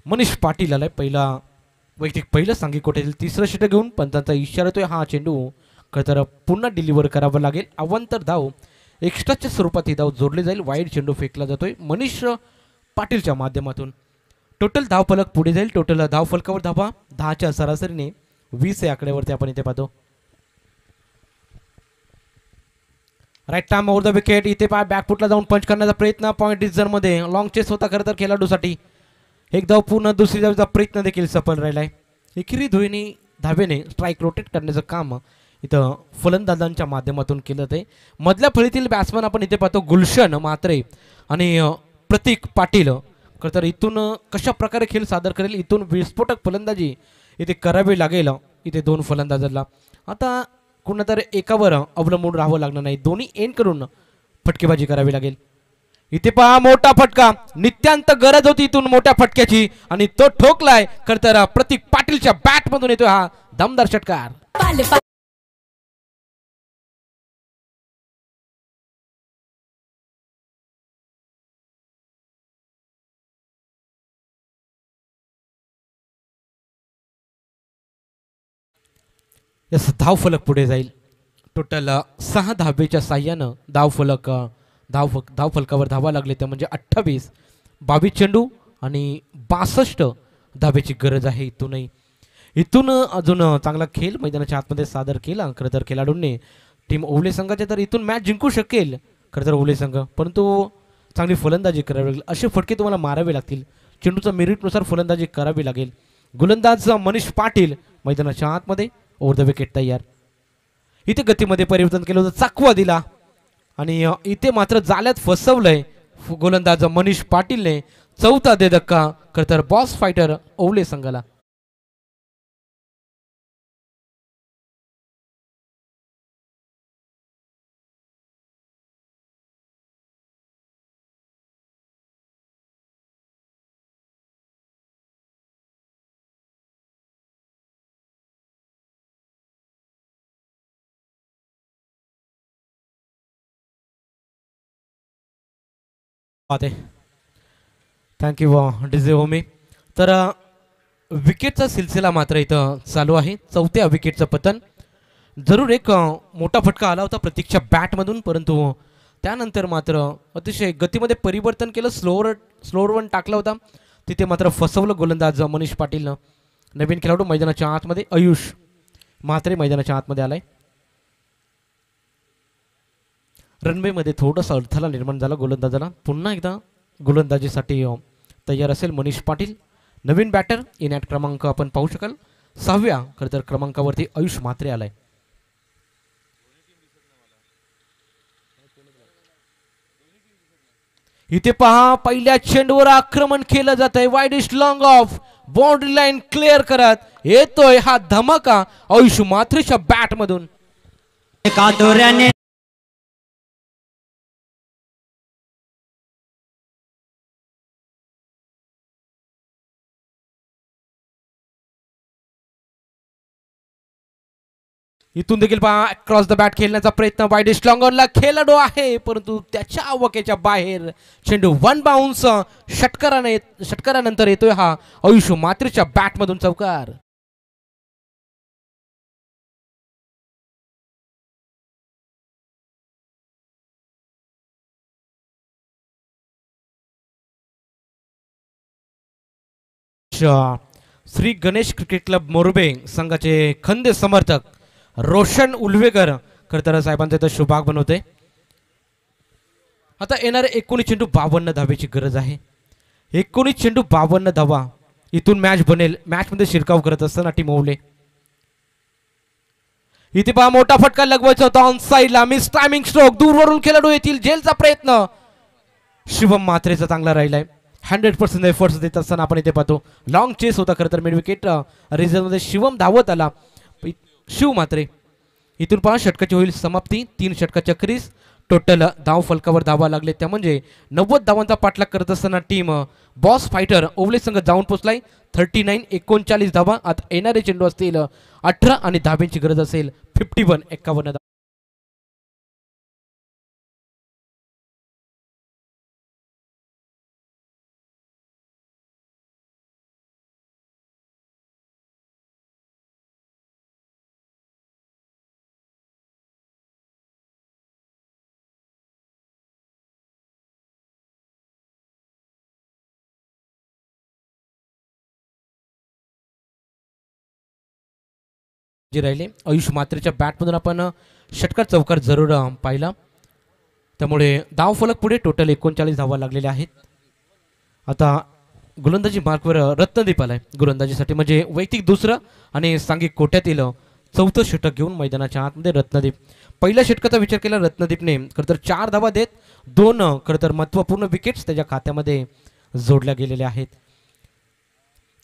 मनीष पाटील आलाय पहिला वैयक्तिक पहिलं सांगी कोट्यातील 3रं षटक घेऊन. पंचांचा इशारा येतोय. हा चेंडू खरं तर पुन्हा डिलिव्हर करावा लागेल. अवांतर धाव एक्स्ट्राच्या स्वरूपात ही धाव जोडली जाईल. वाईड चेंडू फेकला जातोय मनीष पाटीलच्या माध्यमातून. टोटल धाव फलक पुढे जाईल. टोटल धाव फलकावर धावा 10च्या सरासरीने 20 या आकड्यावरती आपण इथे पाहतो. Right time over the wicket. इथे पहा बॅकफुटला जाऊन पंच करण्याचा प्रयत्न. पॉईंट डिझर्वमध्ये लॉंग चेस होता खरं तर खेळाडूसाठी. एक धाव पूर्ण, दुसरी धावेचा प्रयत्न देखील सफल राहिलाय. एकेरी धावेने स्ट्राईक रोटेट करण्याचं काम इथं फलंदाजांच्या माध्यमातून केलं ते. मधल्या फळीतील बॅट्समन आपण इथे पाहतो गुलशन म्हात्रे आणि प्रतीक पाटील. खरं तर इथून कशा प्रकारे खेळ सादर करेल, इथून विस्फोटक फलंदाजी इथे करावी लागेल इथे 2 फलंदाजांना. आता कुणातरी एकावर अवलंबून राहावं लागणार नाही. दोन्ही एंड करून फटकेबाजी करावी लागेल. इथे पहा मोठा फटका. नित्यांत गरज होती इथून मोठ्या फटक्याची आणि तो ठोकलाय. खरं तर प्रतीक पाटीलच्या बॅट मधून येतोय हा दमदार षटकार. यस, धाव फलक पुढे जाईल. टोटल 6 धावेच्या साह्यानं धाव फलकावर धावा लागले त्या म्हणजे 28. 22 चेंडू आणि 62 धावेची गरज आहे इथूनही. इथून अजून चांगला खेळ मैदानाच्या आतमध्ये सादर केला खरं तर खेळाडूंनी. टीम ओवळे संघाच्या तर इथून मॅच जिंकू शकेल खरं तर ओवळे संघ, परंतु चांगली फलंदाजी करावी लागेल. असे फटके तुम्हाला मारावे लागतील. चेंडूच्या मेरिटनुसार फलंदाजी करावी लागेल. गोलंदाज मनीष पाटील मैदानाच्या आतमध्ये. ओव्हर द विकेट तयार. इथे गतीमध्ये परिवर्तन केलं होतं, चाकवा दिला आणि इथे मात्र जाल्यात फसवलंय गोलंदाज मनीष पाटीलने. 4था दे धक्का खरं तर बॉस फायटर ओवळे संघाला. Thank you DJ Homi. तर विकेटचा सिलसिला मात्र इथं चालू आहे. 4थ्या विकेटचं पतन. जरूर एक मोठा फटका आला होता प्रतीकच्या बॅटमधून, परंतु त्यानंतर मात्र अतिशय गतीमध्ये परिवर्तन केलं. स्लोअर वन टाकला होता, तिथे मात्र फसवलं गोलंदाज मनीष पाटीलनं. नवीन खेळाडू मैदानाच्या आतमध्ये आयुष म्हात्रे मैदानाच्या आतमध्ये आलाय. रनवेमध्ये थोडासा अडथळा निर्माण झाला गोलंदाजाला. पुन्हा एकदा गोलंदाजीसाठी तयार असेल मनीष पाटील. नवीन बॅटर इन ॲट क्रमांक आपण पाहू शकाल 6व्या खरं तर क्रमांकावरती आयुष म्हात्रे आलाय. इथे पहा पहिल्या चेंडूवर आक्रमण केलं जात आहे. Wide is long of boundary line clear करत येतोय हा धमाका आयुष मात्रेच्या बॅट मधून. कातोऱ्याने इथून देखील पहा क्रॉस द बॅट खेळण्याचा प्रयत्न. वाईड इज लॉंग ऑनला खेळाडू आहे परंतु त्याच्या अवकेच्या बाहेर चेंडू वन बाउन्स. षटकारानंतर येतोय हा आयुष मात्रेच्या बॅट मधून चौकार. श्री गणेश क्रिकेट क्लब मोरबे संघाचे खंदे समर्थक रोशन उल्वेकर खरतर साहेबांचा इथं शुभाग बनवते. आता येणारे 19 चेंडू 52 धावेची गरज आहे. 19 चेंडू 52 धावा इथून मॅच बनेल. मॅच मध्ये शिरकाव करत असताना टीम ओवले. इथे पहा मोठा फटका लगवायचा होता ऑन साइडला. Miss timing stroke. दूरवरून खेळाडू येतील. जेलचा प्रयत्न शिवम मात्रेचा चांगला राहिलाय. 100% एफर्ट्स देत असताना आपण इथे पाहतो लॉंग चेस होता खरं तर मिड विकेट रिझल्ट मध्ये शिवम धावत आला. शिव मात्रे इथून पहा षटकाची होईल समाप्ती. 3 षटकाच्या क्रीज. टोटल धाव फलकावर धावा लागले त्या म्हणजे 90 धावांचा पाठलाग करत असताना टीम बॉस फायटर ओवले संघ जाऊन पोहोचलाय. 39-39 धावा. आता येणारे चेंडू असतील 18 आणि धाब्यांची गरज असेल 51-51 धावा. जे राहिले आयुष मात्रेच्या बॅटमधून आपण षटकार चौकार जरूर पाहिला. त्यामुळे धाव फलक पुढे टोटल 39 धावा लागलेल्या आहेत. आता गोलंदाजी मार्कवर रत्नदीप आलाय गोलंदाजीसाठी म्हणजे वैयक्तिक दुसरं आणि सांघिक कोट्यातील 4थं षटक घेऊन मैदानाच्या आतमध्ये रत्नदीप. पहिल्या षटकाचा विचार केला रत्नदीपने खरं तर 4 धावा देत 2 खरं तर महत्त्वपूर्ण विकेट्स त्याच्या खात्यामध्ये जोडल्या गेलेल्या आहेत.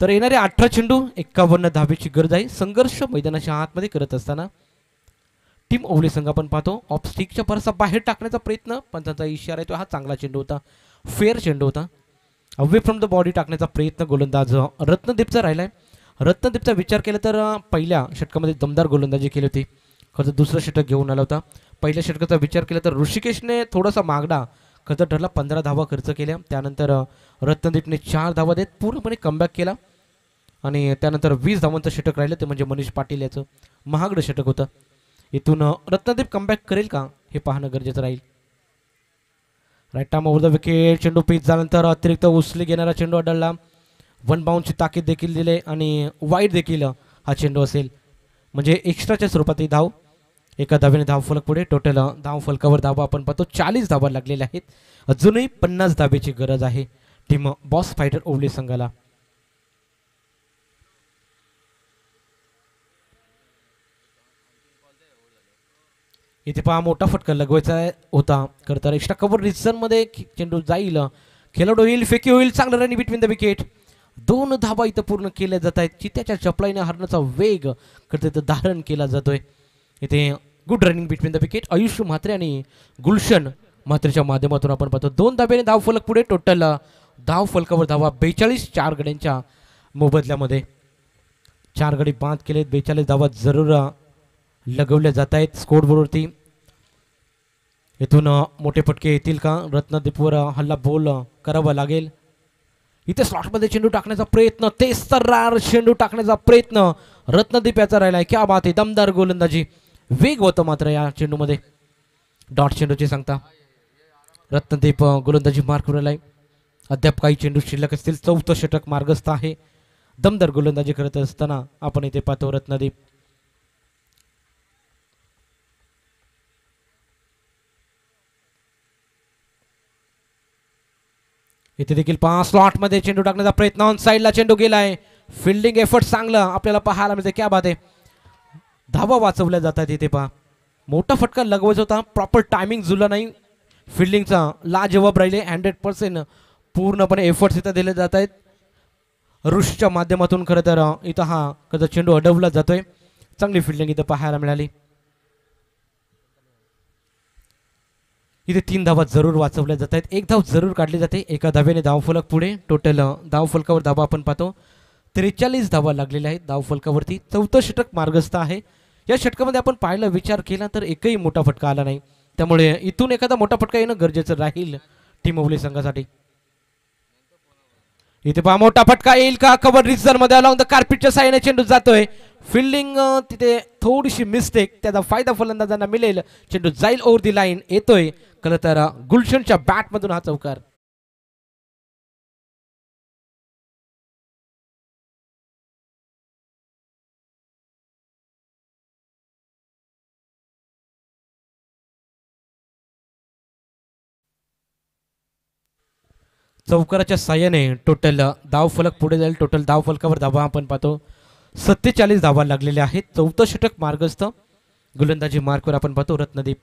तर येणारे 18 चेंडू 51 धावेची गरज आहे. संघर्ष मैदानाच्या आतमध्ये करत असताना टीम ओवले संघ आपण पाहतो ऑफ स्टिकच्या परसा बाहेर टाकण्याचा प्रयत्न पण त्यांचा इशारा आहे तो हा चांगला चेंडू होता. फेअर चेंडू होता. अवे फ्रॉम द बॉडी टाकण्याचा प्रयत्न गोलंदाज रत्नदीपचा राहिलाय. रत्नदीपचा विचार केला तर पहिल्या षटकामध्ये दमदार गोलंदाजी केली होती. खरं तर दुसरं षटक घेऊन आला होता. पहिल्या षटकाचा विचार केला तर ऋषिकेशने थोडासा मागडा खरं तर ठरला 15 धावा खर्च केल्या. त्यानंतर रत्नदीपने 4 धावा देत पूर्णपणे कमबॅक केला आणि त्यानंतर 20 धावांचं षटक राहिलं ते म्हणजे मनीष पाटील याचं महागडं षटक होतं. इथून रत्नदीप कमबॅक करेल का हे पाहणं गरजेचं राहील. Right time over the wicket. चेंडू पिच झाल्यानंतर अतिरिक्त उचली घेणारा चेंडू आढळला. 1 बाउंडची ताकीद देखील दिले आणि वाईड देखील हा चेंडू असेल म्हणजे एक्स्ट्राच्या स्वरूपात ही धाव. एका धावेने धाव फलक पुढे. टोटल धाव फलकावर धावा आपण पाहतो 40 धावा लागलेल्या आहेत. अजूनही 50 धावेची गरज आहे टीम बॉस फायटर ओवले संघाला. इथे पहा मोठा फटका लगवायचा होता खरं तर एक्स्ट्रा कव्हर रिझन मध्ये चेंडू जाईल. खेळाडू होईल फेकी होईल. चांगलं रनिंग बिटवीन द विकेट. 2 धावा इथं पूर्ण केल्या जात आहेत. चित्याच्या चपलाईने हरण्याचा वेग खरं तर धारण केला जातोय. इथे good running between the wicket. Ayush Mhatre आणि गुलशन म्हात्रेच्या माध्यमातून आपण पाहतो 2 धाब्याने धाव फलक पुढे. टोटल धाव फलकावर धावा 42. 4 गड्यांच्या मोबदल्यामध्ये 4 गडी बाद केले. 42 धावा जरूर लगवल्या जात आहेत स्कोरबोर्डवरती. इथून मोठे फटके येतील का. रत्नदीपवर हल्ला बोल करावा लागेल. इथे स्लॉटमध्ये चेंडू टाकण्याचा प्रयत्न. तेच तर चेंडू टाकण्याचा प्रयत्न रत्नदीप याचा राहिलाय. क्या बात आहे. दमदार गोलंदाजी. वेग होतं मात्र या चेंडूमध्ये. डॉट चेंडूची सांगता रत्नदीप गोलंदाजी मार्कवर आलाय. अद्याप काही चेंडू शिल्लक असतील. 4थं षटक मार्गस्थ आहे. दमदार गोलंदाजी करत असताना आपण इथे पाहतो रत्नदीप. इथे देखील 5 स्लॉटमध्ये चेंडू टाकण्याचा प्रयत्न. ऑन साइडला चेंडू गेलाय. फिल्डिंग एफर्ट चांगलं आपल्याला पाहायला मिळते. क्या बात आहे. धावा वाचवल्या जातात. इथे पहा मोठा फटका लगवायचा होता. प्रॉपर टायमिंग जुळला नाही. फिल्डिंगचा लाजवाब राहिले 100% पूर्णपणे एफर्ट्स इथं दिले जात आहेत. रुशच्या माध्यमातून खरं तर इथं हा खरं चेंडू अडवला जातोय. चांगली फिल्डिंग इथं पाहायला मिळाली. इथे 3 धावा जरूर वाचवल्या जात आहेत. 1 धाव जरूर काढली जाते. एका धाव्याने धावफलक पुढे. टोटल धावफलकावर धावा आपण पाहतो 43 धावा लागलेल्या आहेत धावफलकावरती. 4थं षटक मार्गस्थ आहे. या षटकामध्ये आपण पाहायला विचार केला तर एकही मोठा फटका आला नाही. त्यामुळे इथून एखादा मोठा फटका येणं गरजेचं राहील टीम ओवली संघासाठी. इथे पहा मोठा फटका येईल का? कव्हर रिझन मध्ये अलॉंग द कार्पेटच्या साहाय्याने चेंडू जातोय. फिल्डिंग तिथे थोडीशी मिस्टेक, त्याचा फायदा फलंदाजांना मिळेल. चेंडू जाईल ओव्हर दी लाईन. येतोय खरं तर गुलशनच्या बॅट मधून हा चौकार. चौकाराच्या साह्याने टोटल धावफलक पुढे जाईल. टोटल धावफलकावर धावा आपण पाहतो 47 धावा लागलेल्या आहेत. 4थं षटक मार्गस्थ. गोलंदाजी मार्कवर आपण पाहतो रत्नदीप.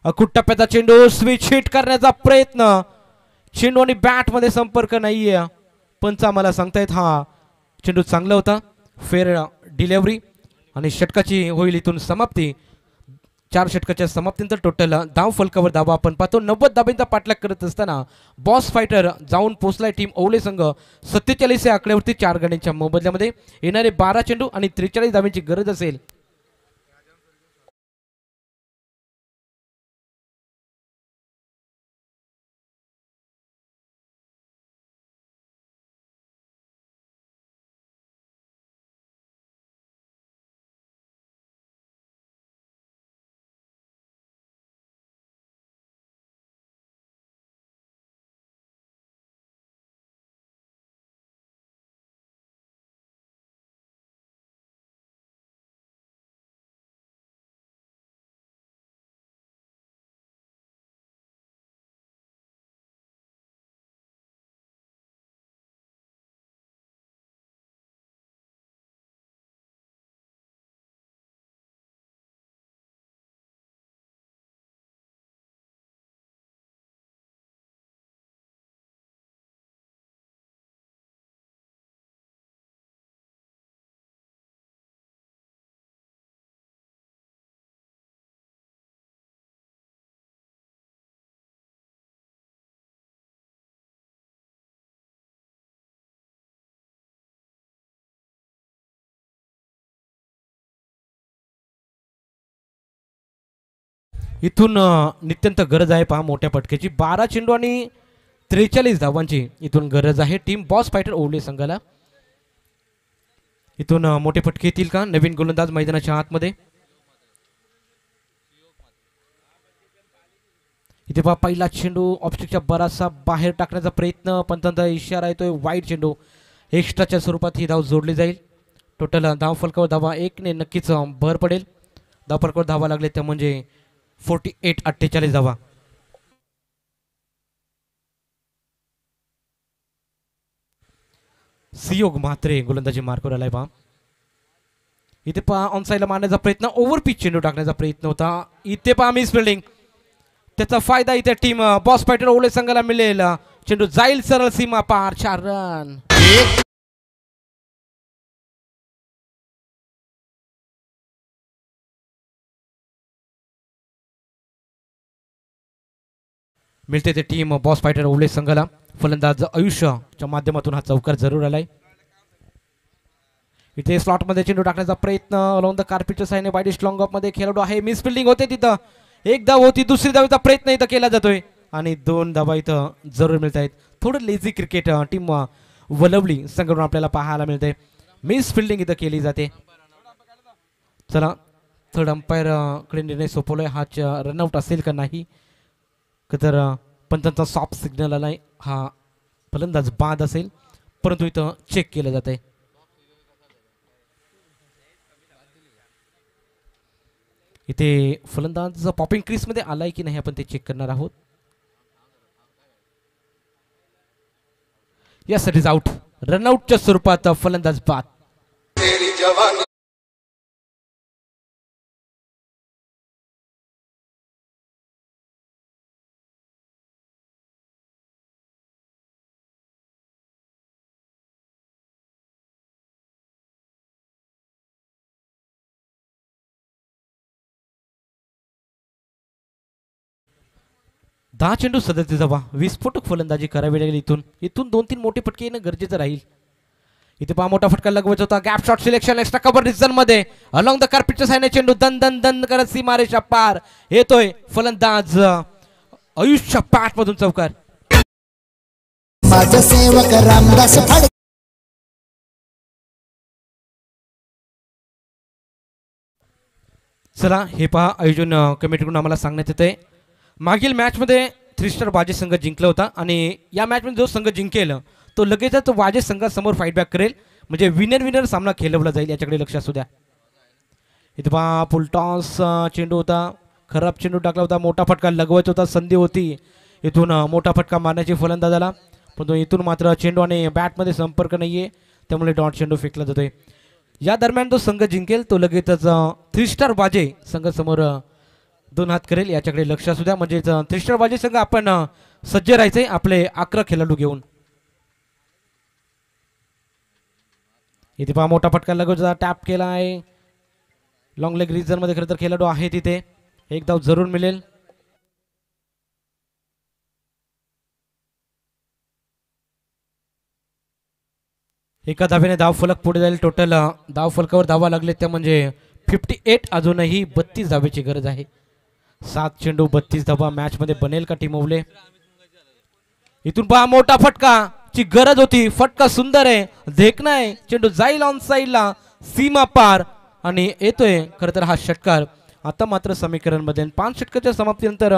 अकुट टप्प्याचा चेंडू स्विच हिट करण्याचा प्रयत्न. चेंडू आणि बॅट मध्ये संपर्क नाहीये. पंच आम्हाला सांगतायत हा चेंडू चांगला होता. फेअर डिलिव्हरी आणि षटकाची होईल इथून समाप्ती. 4 षटकाच्या समाप्तीनंतर टोटल धाव फलकावर धावा आपण पाहतो 90 धाब्यांचा पाठलाग करत असताना बॉस फायटर जाऊन पोहोचलाय टीम ओवले संघ 47 या आकड्यावरती 4 गड्यांच्या मोबदल्यामध्ये. येणारे 12 चेंडू आणि 43 धाब्यांची गरज असेल. इथून नित्यंत गरज आहे पहा मोठ्या फटक्याची. 12 चेंडू आणि 43 धावांची इथून गरज आहे टीम बॉस फायटर ओवले संघाला. इथून मोठे फटके येतील का? नवीन गोलंदाज मैदानाच्या आतमध्ये. इथे पहा पहिला चेंडू ऑफस्टिकच्या बराचसा बाहेर टाकण्याचा प्रयत्न. पंतांचा इशारा येतोय वाईट चेंडू. एक्स्ट्राच्या स्वरूपात ही धाव जोडली जाईल. टोटल धाव फलकावर धावा 1 ने नक्कीच भर पडेल. धाव फलकावर धावा लागले त्या म्हणजे 48 धावा. सियोग म्हात्रे गोलंदाजी मार्कवर आलाय पहा. इथे पहा ऑन साईडला मारण्याचा प्रयत्न. ओव्हर पिच चेंडू टाकण्याचा प्रयत्न होता. इथे पहा मिस फिल्डिंग. त्याचा फायदा इथे टीम बॉस फायटर ओवले संघाला मिळेल. चेंडू जाईल सरळ सीमा पार. 4 रन. मिळते ते टीम बॉस फायटर ओवले संघाला. फलंदाज आयुष्याच्या माध्यमातून हा चौकार जरूर आलाय. इथे स्लॉट मध्ये चेंडू टाकण्याचा प्रयत्न. अलोंग द कार्पेटच्या साईने वाईड लॉंग ऑफ मध्ये खेळाडू आहे. मिस फिल्डिंग होते तिथं. 1 धाव होती. दुसरी धावेचा प्रयत्न इथं केला जातोय आणि 2 धावा इथं जरूर मिळत आहेत. थोडं लेझी क्रिकेट टीम वलवली संघाकडून आपल्याला पाहायला मिळते. मिस फिल्डिंग इथं केली जाते. चला थर्ड अंपायर कडे निर्णय सोपवलाय. हा रनआउट असेल का नाही तर पंचांचा सॉफ्ट सिग्नल आलाय. हा फलंदाज बाद असेल परंतु इथं चेक केलं जात आहे. इथे फलंदाज पॉपिंग क्रीज मध्ये आलाय की नाही आपण ते चेक करणार आहोत. Yes it is out. रनआउटच्या स्वरूपात फलंदाज बाद. 10 चेंडू 37 धावा. विस्फोटक फलंदाजी करावी लागेल इथून. इथून 2-3 मोठे फटके येणं गरजेचं राहील. इथे पहा मोठा फटका लगवायचा होता. Gap shot selection extra cover reason मध्ये अलॉंग द कार्पेटच्या साईडने चेंडू दन दन दन करत सीमारेषा पार येतोय. फलंदाज आयुष्य पॅट मधून चौकार. माझा सेवक रामदास फड. चला हे पहा आयोजन कमिटीकडून आम्हाला सांगण्यात येतंय मागील मॅचमध्ये 3 स्टार वाजे संघ जिंकला होता आणि या मॅचमध्ये जो संघ जिंकेल तो लगेचच वाजे संघासमोर फाईट बॅक करेल. म्हणजे विनर विनर सामना खेळवला जाईल याच्याकडे लक्ष असू द्या. इथे पहा फुलटॉस चेंडू होता. खराब चेंडू टाकला होता. मोठा फटका लगवायचा होता. संधी होती इथून मोठा फटका मारण्याची फलंदाजाला पण इथून मात्र चेंडू आणि बॅटमध्ये संपर्क नाहीये त्यामुळे डॉट चेंडू फेकला जातोय. या दरम्यान जो संघ जिंकेल तो लगेचच 3 स्टार बाजे संघासमोर 2 हात करेल याच्याकडे लक्ष असू द्या. म्हणजेच 3 स्टार बाजे संघ आपण सज्ज राहायचे आपले 11 खेळाडू घेऊन. इथे पहा मोठा फटका लगवचा टॅप केला आहे. लॉंग लेग रिजन मध्ये खरं तर खेळाडू आहे तिथे. एक धाव जरूर मिळेल. एका धावेने धाव फलक पुढे जाईल. टोटल धाव फलकावर धावा लागले त्या म्हणजे 58. अजूनही 32 धावेची गरज आहे. 7 चेंडू 32 धावा मॅच मध्ये बनेल का टीम ओवले. इथून पहा मोठा फटका ची गरज होती. फटका सुंदर आहे. देखना आहे चेंडू जाईल ऑन साईडला सीमा पार आणि येतोय खरं तर हा षटकार. आता मात्र समीकरण मध्ये 5 षटकाच्या समाप्तीनंतर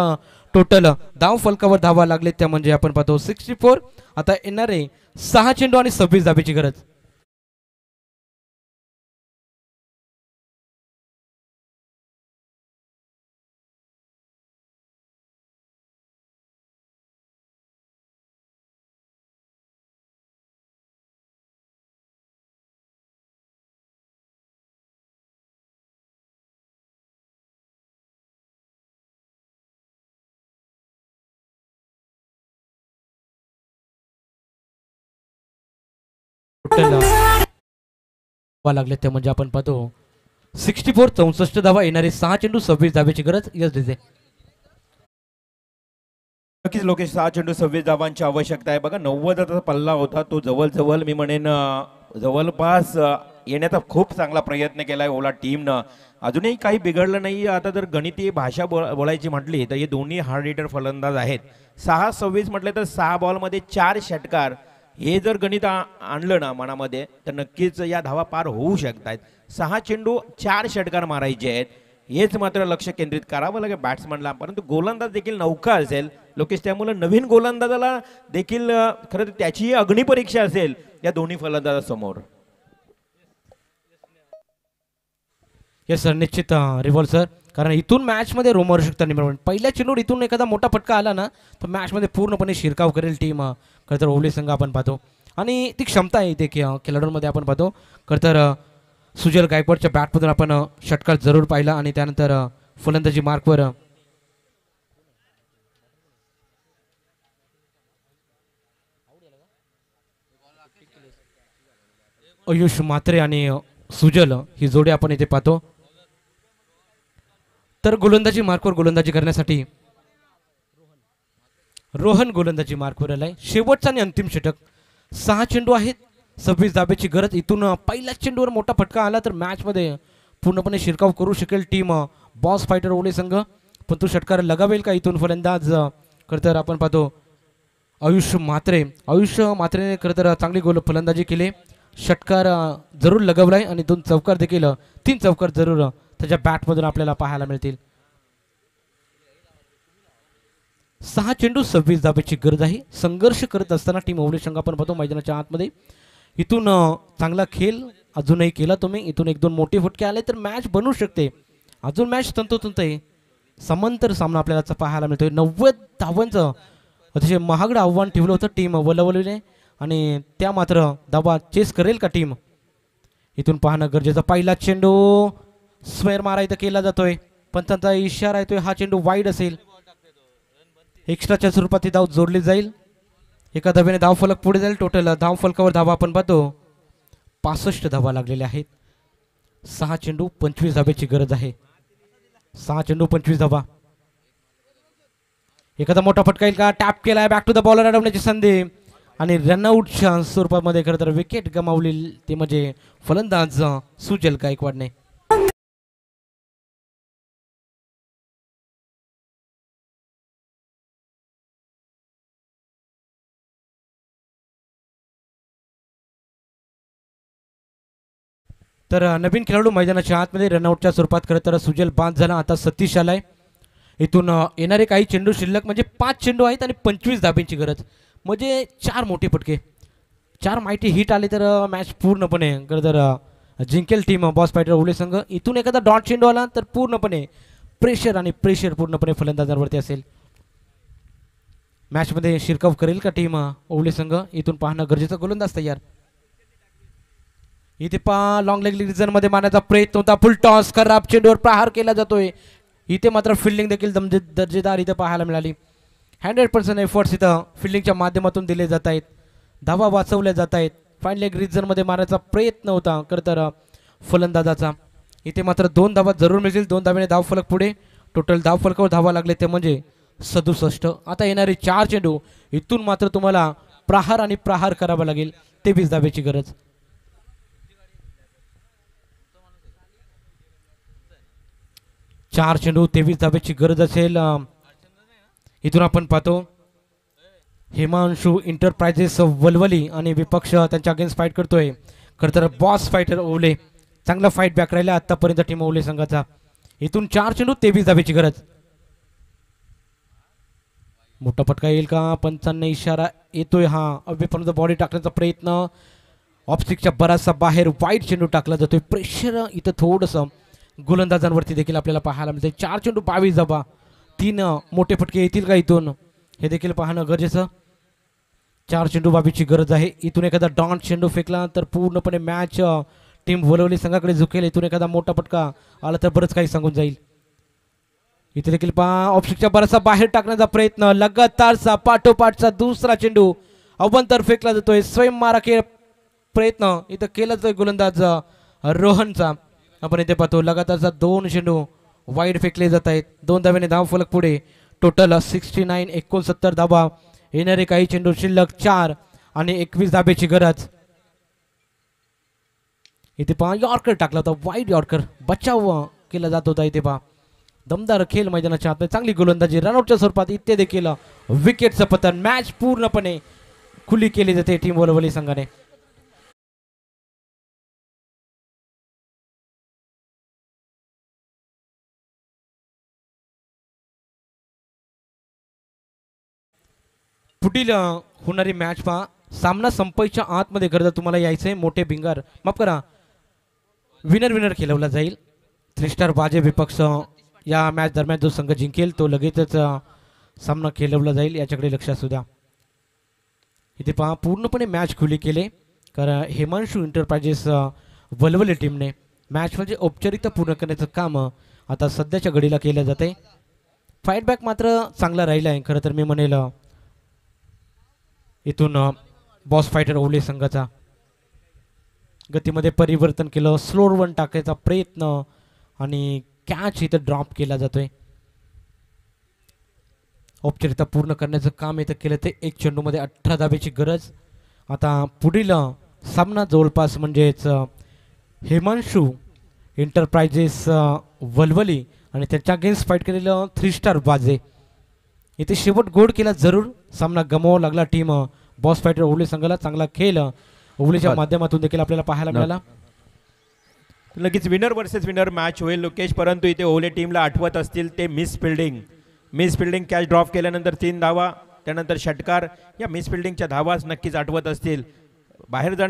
टोटल धाव फलकावर धावा लागले त्या म्हणजे आपण पाहतो 64. आता येणारे 6 चेंडू आणि 26 धावेची गरज. लागले ते म्हणजे आपण पाहतो 64. 64 धावा येणारे 6 चेंडू 26 धावेची गरज. यस दिसे नक्कीच लोकेश 6 चेंडू 26 धावांची आवश्यकता आहे. बघा 90चा पल्ला होता तो जवळ मी म्हणेन जवळपास येण्याचा खूप चांगला प्रयत्न केलाय ओला टीमनं. अजूनही काही बिघडलं नाही. आता जर गणितीय भाषा बोलायची म्हटली तर हे दोन्ही हार्ड हिटर फलंदाज आहेत. 6-26 म्हटले तर 6 बॉलमध्ये 4 षटकार. हे जर गणित आणलं ना मनामध्ये तर नक्कीच या धावा पार होऊ शकतात. 6 चेंडू 4 षटकार मारायचे आहेत. हेच मात्र लक्ष केंद्रित करावं लागेल बॅट्समनला. परंतु गोलंदाज देखील नौका असेल लोकेश त्यामुळे नवीन गोलंदाजाला देखील खरं तर त्याची अग्निपरीक्षा असेल या दोन्ही फलंदाजासमोर. येस सर निश्चित रिव्हॉल्व सर. कारण इथून मॅचमध्ये रोमहर्षकता निर्माण. पहिल्या चेंडूवर इथून एखादा मोठा फटका आला ना तर मॅचमध्ये पूर्णपणे शिरकाव करेल टीम. खरं तर ओवले संघ आपण पाहतो आणि ती क्षमता आहे इथे खेळाडूंमध्ये आपण पाहतो. खरं तर सुजल गायकवाडच्या बॅटमधून आपण षटकार जरूर पाहिला आणि त्यानंतर फलंदाजी मार्कवर आयुष म्हात्रे आणि सुजल ही जोडी आपण इथे पाहतो. तर गोलंदाजी मार्कवर गोलंदाजी करण्यासाठी रोहन गोलंदाजी मार्कवर आलाय. शेवटचा आणि अंतिम षटक. 6 चेंडू आहेत 26 धाब्याची गरज. इथून पहिल्याच चेंडूवर मोठा फटका आला तर मॅचमध्ये पूर्णपणे शिरकाव करू शकेल टीम बॉस फायटर ओले संघ. पण तो षटकार लगावेल का इथून फलंदाज. खरं तर आपण पाहतो आयुष म्हात्रेने खरं तर चांगली फलंदाजी केली. षटकार जरूर लगवलाय आणि 2 चौकार देखील 3 चौकार जरूर त्याच्या बॅटमधून आपल्याला पाहायला मिळतील. 6 चेंडू 26 धाब्याची गरज आहे. संघर्ष करत असताना टीम ओवले संघ आपण पाहतो मैदानाच्या आतमध्ये. इथून चांगला खेळ अजूनही केला तुम्ही. इथून 1-2 मोठे फटके आले तर मॅच बनू शकते. अजून मॅच तंतोतंत आहे. समांतर सामना आपल्याला पाहायला मिळतोय. 90 धावांचं अतिशय महागडं आव्हान ठेवलं होतं टीम वलवलीने आणि त्या मात्र धावा चेस करेल का टीम. इथून पाहणं गरजेचं. पहिला चेंडू स्क्वेअर मारायचा केला जातोय पण त्यांचा इशारा येतोय हा चेंडू वाईड असेल. एक्स्ट्राच्या स्वरूपात ही धाव जोडली जाईल. एका धावेने धाव फलक पुढे जाईल. टोटल धाव फलकावर धावा आपण पाहतो 65 धावा लागलेल्या आहेत. 6 चेंडू 25 धावेची गरज आहे. 6 चेंडू 25 धावा. एखादा मोठा फटका येईल का? टॅप केलाय, बॅक टू द बॉलर अडवण्याची संधी आणि रनआउटच्या स्वरूपामध्ये खरं तर विकेट गमावली ते म्हणजे फलंदाज सुजल गायकवाडने. तर नवीन खेळाडू मैदानाच्या आतमध्ये रनआउटच्या स्वरूपात खरं तर सुजल बाद झाला. आता सतीश आलाय. इथून येणारे काही चेंडू शिल्लक म्हणजे 5 चेंडू आहेत आणि 25 धाब्यांची गरज म्हणजे 4 मोठे फटके 4 माहिती हिट आले तर मॅच पूर्णपणे खरं तर जिंकेल टीम बॉस फायटर ओवले संघ. इथून एखादा डॉट चेंडू आला तर पूर्णपणे प्रेशर पूर्णपणे फलंदाजांवरती असेल. मॅचमध्ये शिरकाव करेल का टीम ओवले संघ इथून पाहणं गरजेचं. गोलंदाज तयार. इथे पहा लॉंग लेग रिजनमध्ये मारण्याचा प्रयत्न होता. फुल टॉस खराब चेंडूवर प्रहार केला जातोय. इथे मात्र फिल्डिंग देखील दर्जेदार इथं पाहायला मिळाली. 100% एफर्ट्स इथं फिल्डिंगच्या माध्यमातून दिले जात आहेत. धावा वाचवल्या जात आहेत. फाईन लेग रिजनमध्ये मारण्याचा प्रयत्न होता खरं तर फलंदाजाचा. इथे मात्र 2 धावा जरूर मिळतील. 2 धाव्याने धाव फलक पुढे. टोटल धाव फलकावर धावा लागले ते म्हणजे 67. आता येणारे 4 चेंडू इथून मात्र तुम्हाला प्रहार करावा लागेल. 23 धाब्याची गरज. चार चेंडू 23 धाब्याची गरज असेल. इथून आपण पाहतो हिमांशू इंटरप्राइजेस वलवली आणि विपक्ष त्यांच्या अगेन्स्ट फाईट करतोय. खरं तर बॉस फायटर ओवले चांगला फाईट बॅक राहिला आतापर्यंत टीम ओवले संघाचा. इथून 4 चेंडू 23 धाब्याची गरज. मोठा फटका येईल का? पंचांना इशारा येतोय. हा अव्यपण बॉडी टाकण्याचा प्रयत्न ऑफस्टिकच्या बराचसा बाहेर वाईट चेंडू टाकला जातोय. प्रेशर इथं थोडंसं गोलंदाजांवरती देखील आपल्याला पाहायला मिळते. 4 चेंडू 22 धाबा. 3 मोठे फटके येतील का इथून हे देखील पाहणं गरजेचं. 4 चेंडू 22ची गरज आहे. इथून एखादा डॉट चेंडू फेकला तर पूर्णपणे मॅच टीम वलवली संघाकडे झुकेल. इथून एखादा मोठा फटका आला तर बरंच काही सांगून जाईल. इथे देखील पहा ऑफस्टिकच्या बराचसा बाहेर टाकण्याचा प्रयत्न. लगातारचा पाठोपाठचा दुसरा चेंडू अवंतर फेकला जातोय. स्वयं मारा प्रयत्न इथं केला जातोय गोलंदाज रोहनचा. आपण इथे पाहतो लगातारचा 2 चेंडू वाईड फेकले जात आहेत. 2 धाव्याने धाव फलक पुढे. टोटल 69 धाबा. येणारे काही चेंडू शिल्लक 4 आणि 21 धाब्याची गरज. इथे पहा यॉर्कर टाकला होता. वाईड यॉर्कर बचाव केला जात होता. इथे पहा दमदार खेळ मैदानाच्या आत. चांगली गोलंदाजी रनआउटच्या स्वरूपात. इथे देखील विकेटचं पतन. मॅच पूर्णपणे खुली केली जाते टीम वलवली संघाने. पुढील होणारी मॅच पहा. सामना संपायच्या आतमध्ये गरज तुम्हाला यायचं आहे. मोठे भिंगार माफ करा विनर खेळवला जाईल. 3 स्टार बाजे विपक्ष या मॅच दरम्यान जो संघ जिंकेल तो लगेचच सामना खेळवला जाईल. याच्याकडे लक्ष असू द्या. इथे पहा पूर्णपणे मॅच खुली केले कारण हिमांशू इंटरप्राइजेस वलवले टीमने मॅच म्हणजे औपचारिकता पूर्ण करण्याचं काम आता सध्याच्या घडीला केलं जात आहे. फाईटबॅक मात्र चांगला राहिला आहे खरं तर मी म्हणेल. इथून बॉस फायटर ओवले संघाचा गतीमध्ये परिवर्तन केलं. स्लोअर वन टाकायचा प्रयत्न आणि कॅच इथं ड्रॉप केला जातोय. औपचारिकता पूर्ण करण्याचं काम इथं केलं ते 1 चेंडूमध्ये 18 धाब्याची गरज. आता पुढील सामना जवळपास म्हणजेच हिमांशू इंटरप्राइजेस वलवली आणि त्याच्या अगेन्स्ट फाईट केलेलं 3 स्टार बाजे. इथे शेवट गोड केला जरूर. सामना गमवावा लागला टीम बॉस फायटर ओवले संघाला. चांगला खेळ ओवलेच्या माध्यमातून देखील आपल्याला पाहायला मिळाला. लगेच विनर वर्सेस विनर मॅच होईल लोकेश. परंतु इथे ओवले टीमला आठवत असतील ते मिस फिल्डिंग कॅच ड्रॉप केल्यानंतर 3 धावा त्यानंतर षटकार. या मिस फिल्डिंगच्या धावाच नक्कीच आठवत असतील. बाहेर जाण्या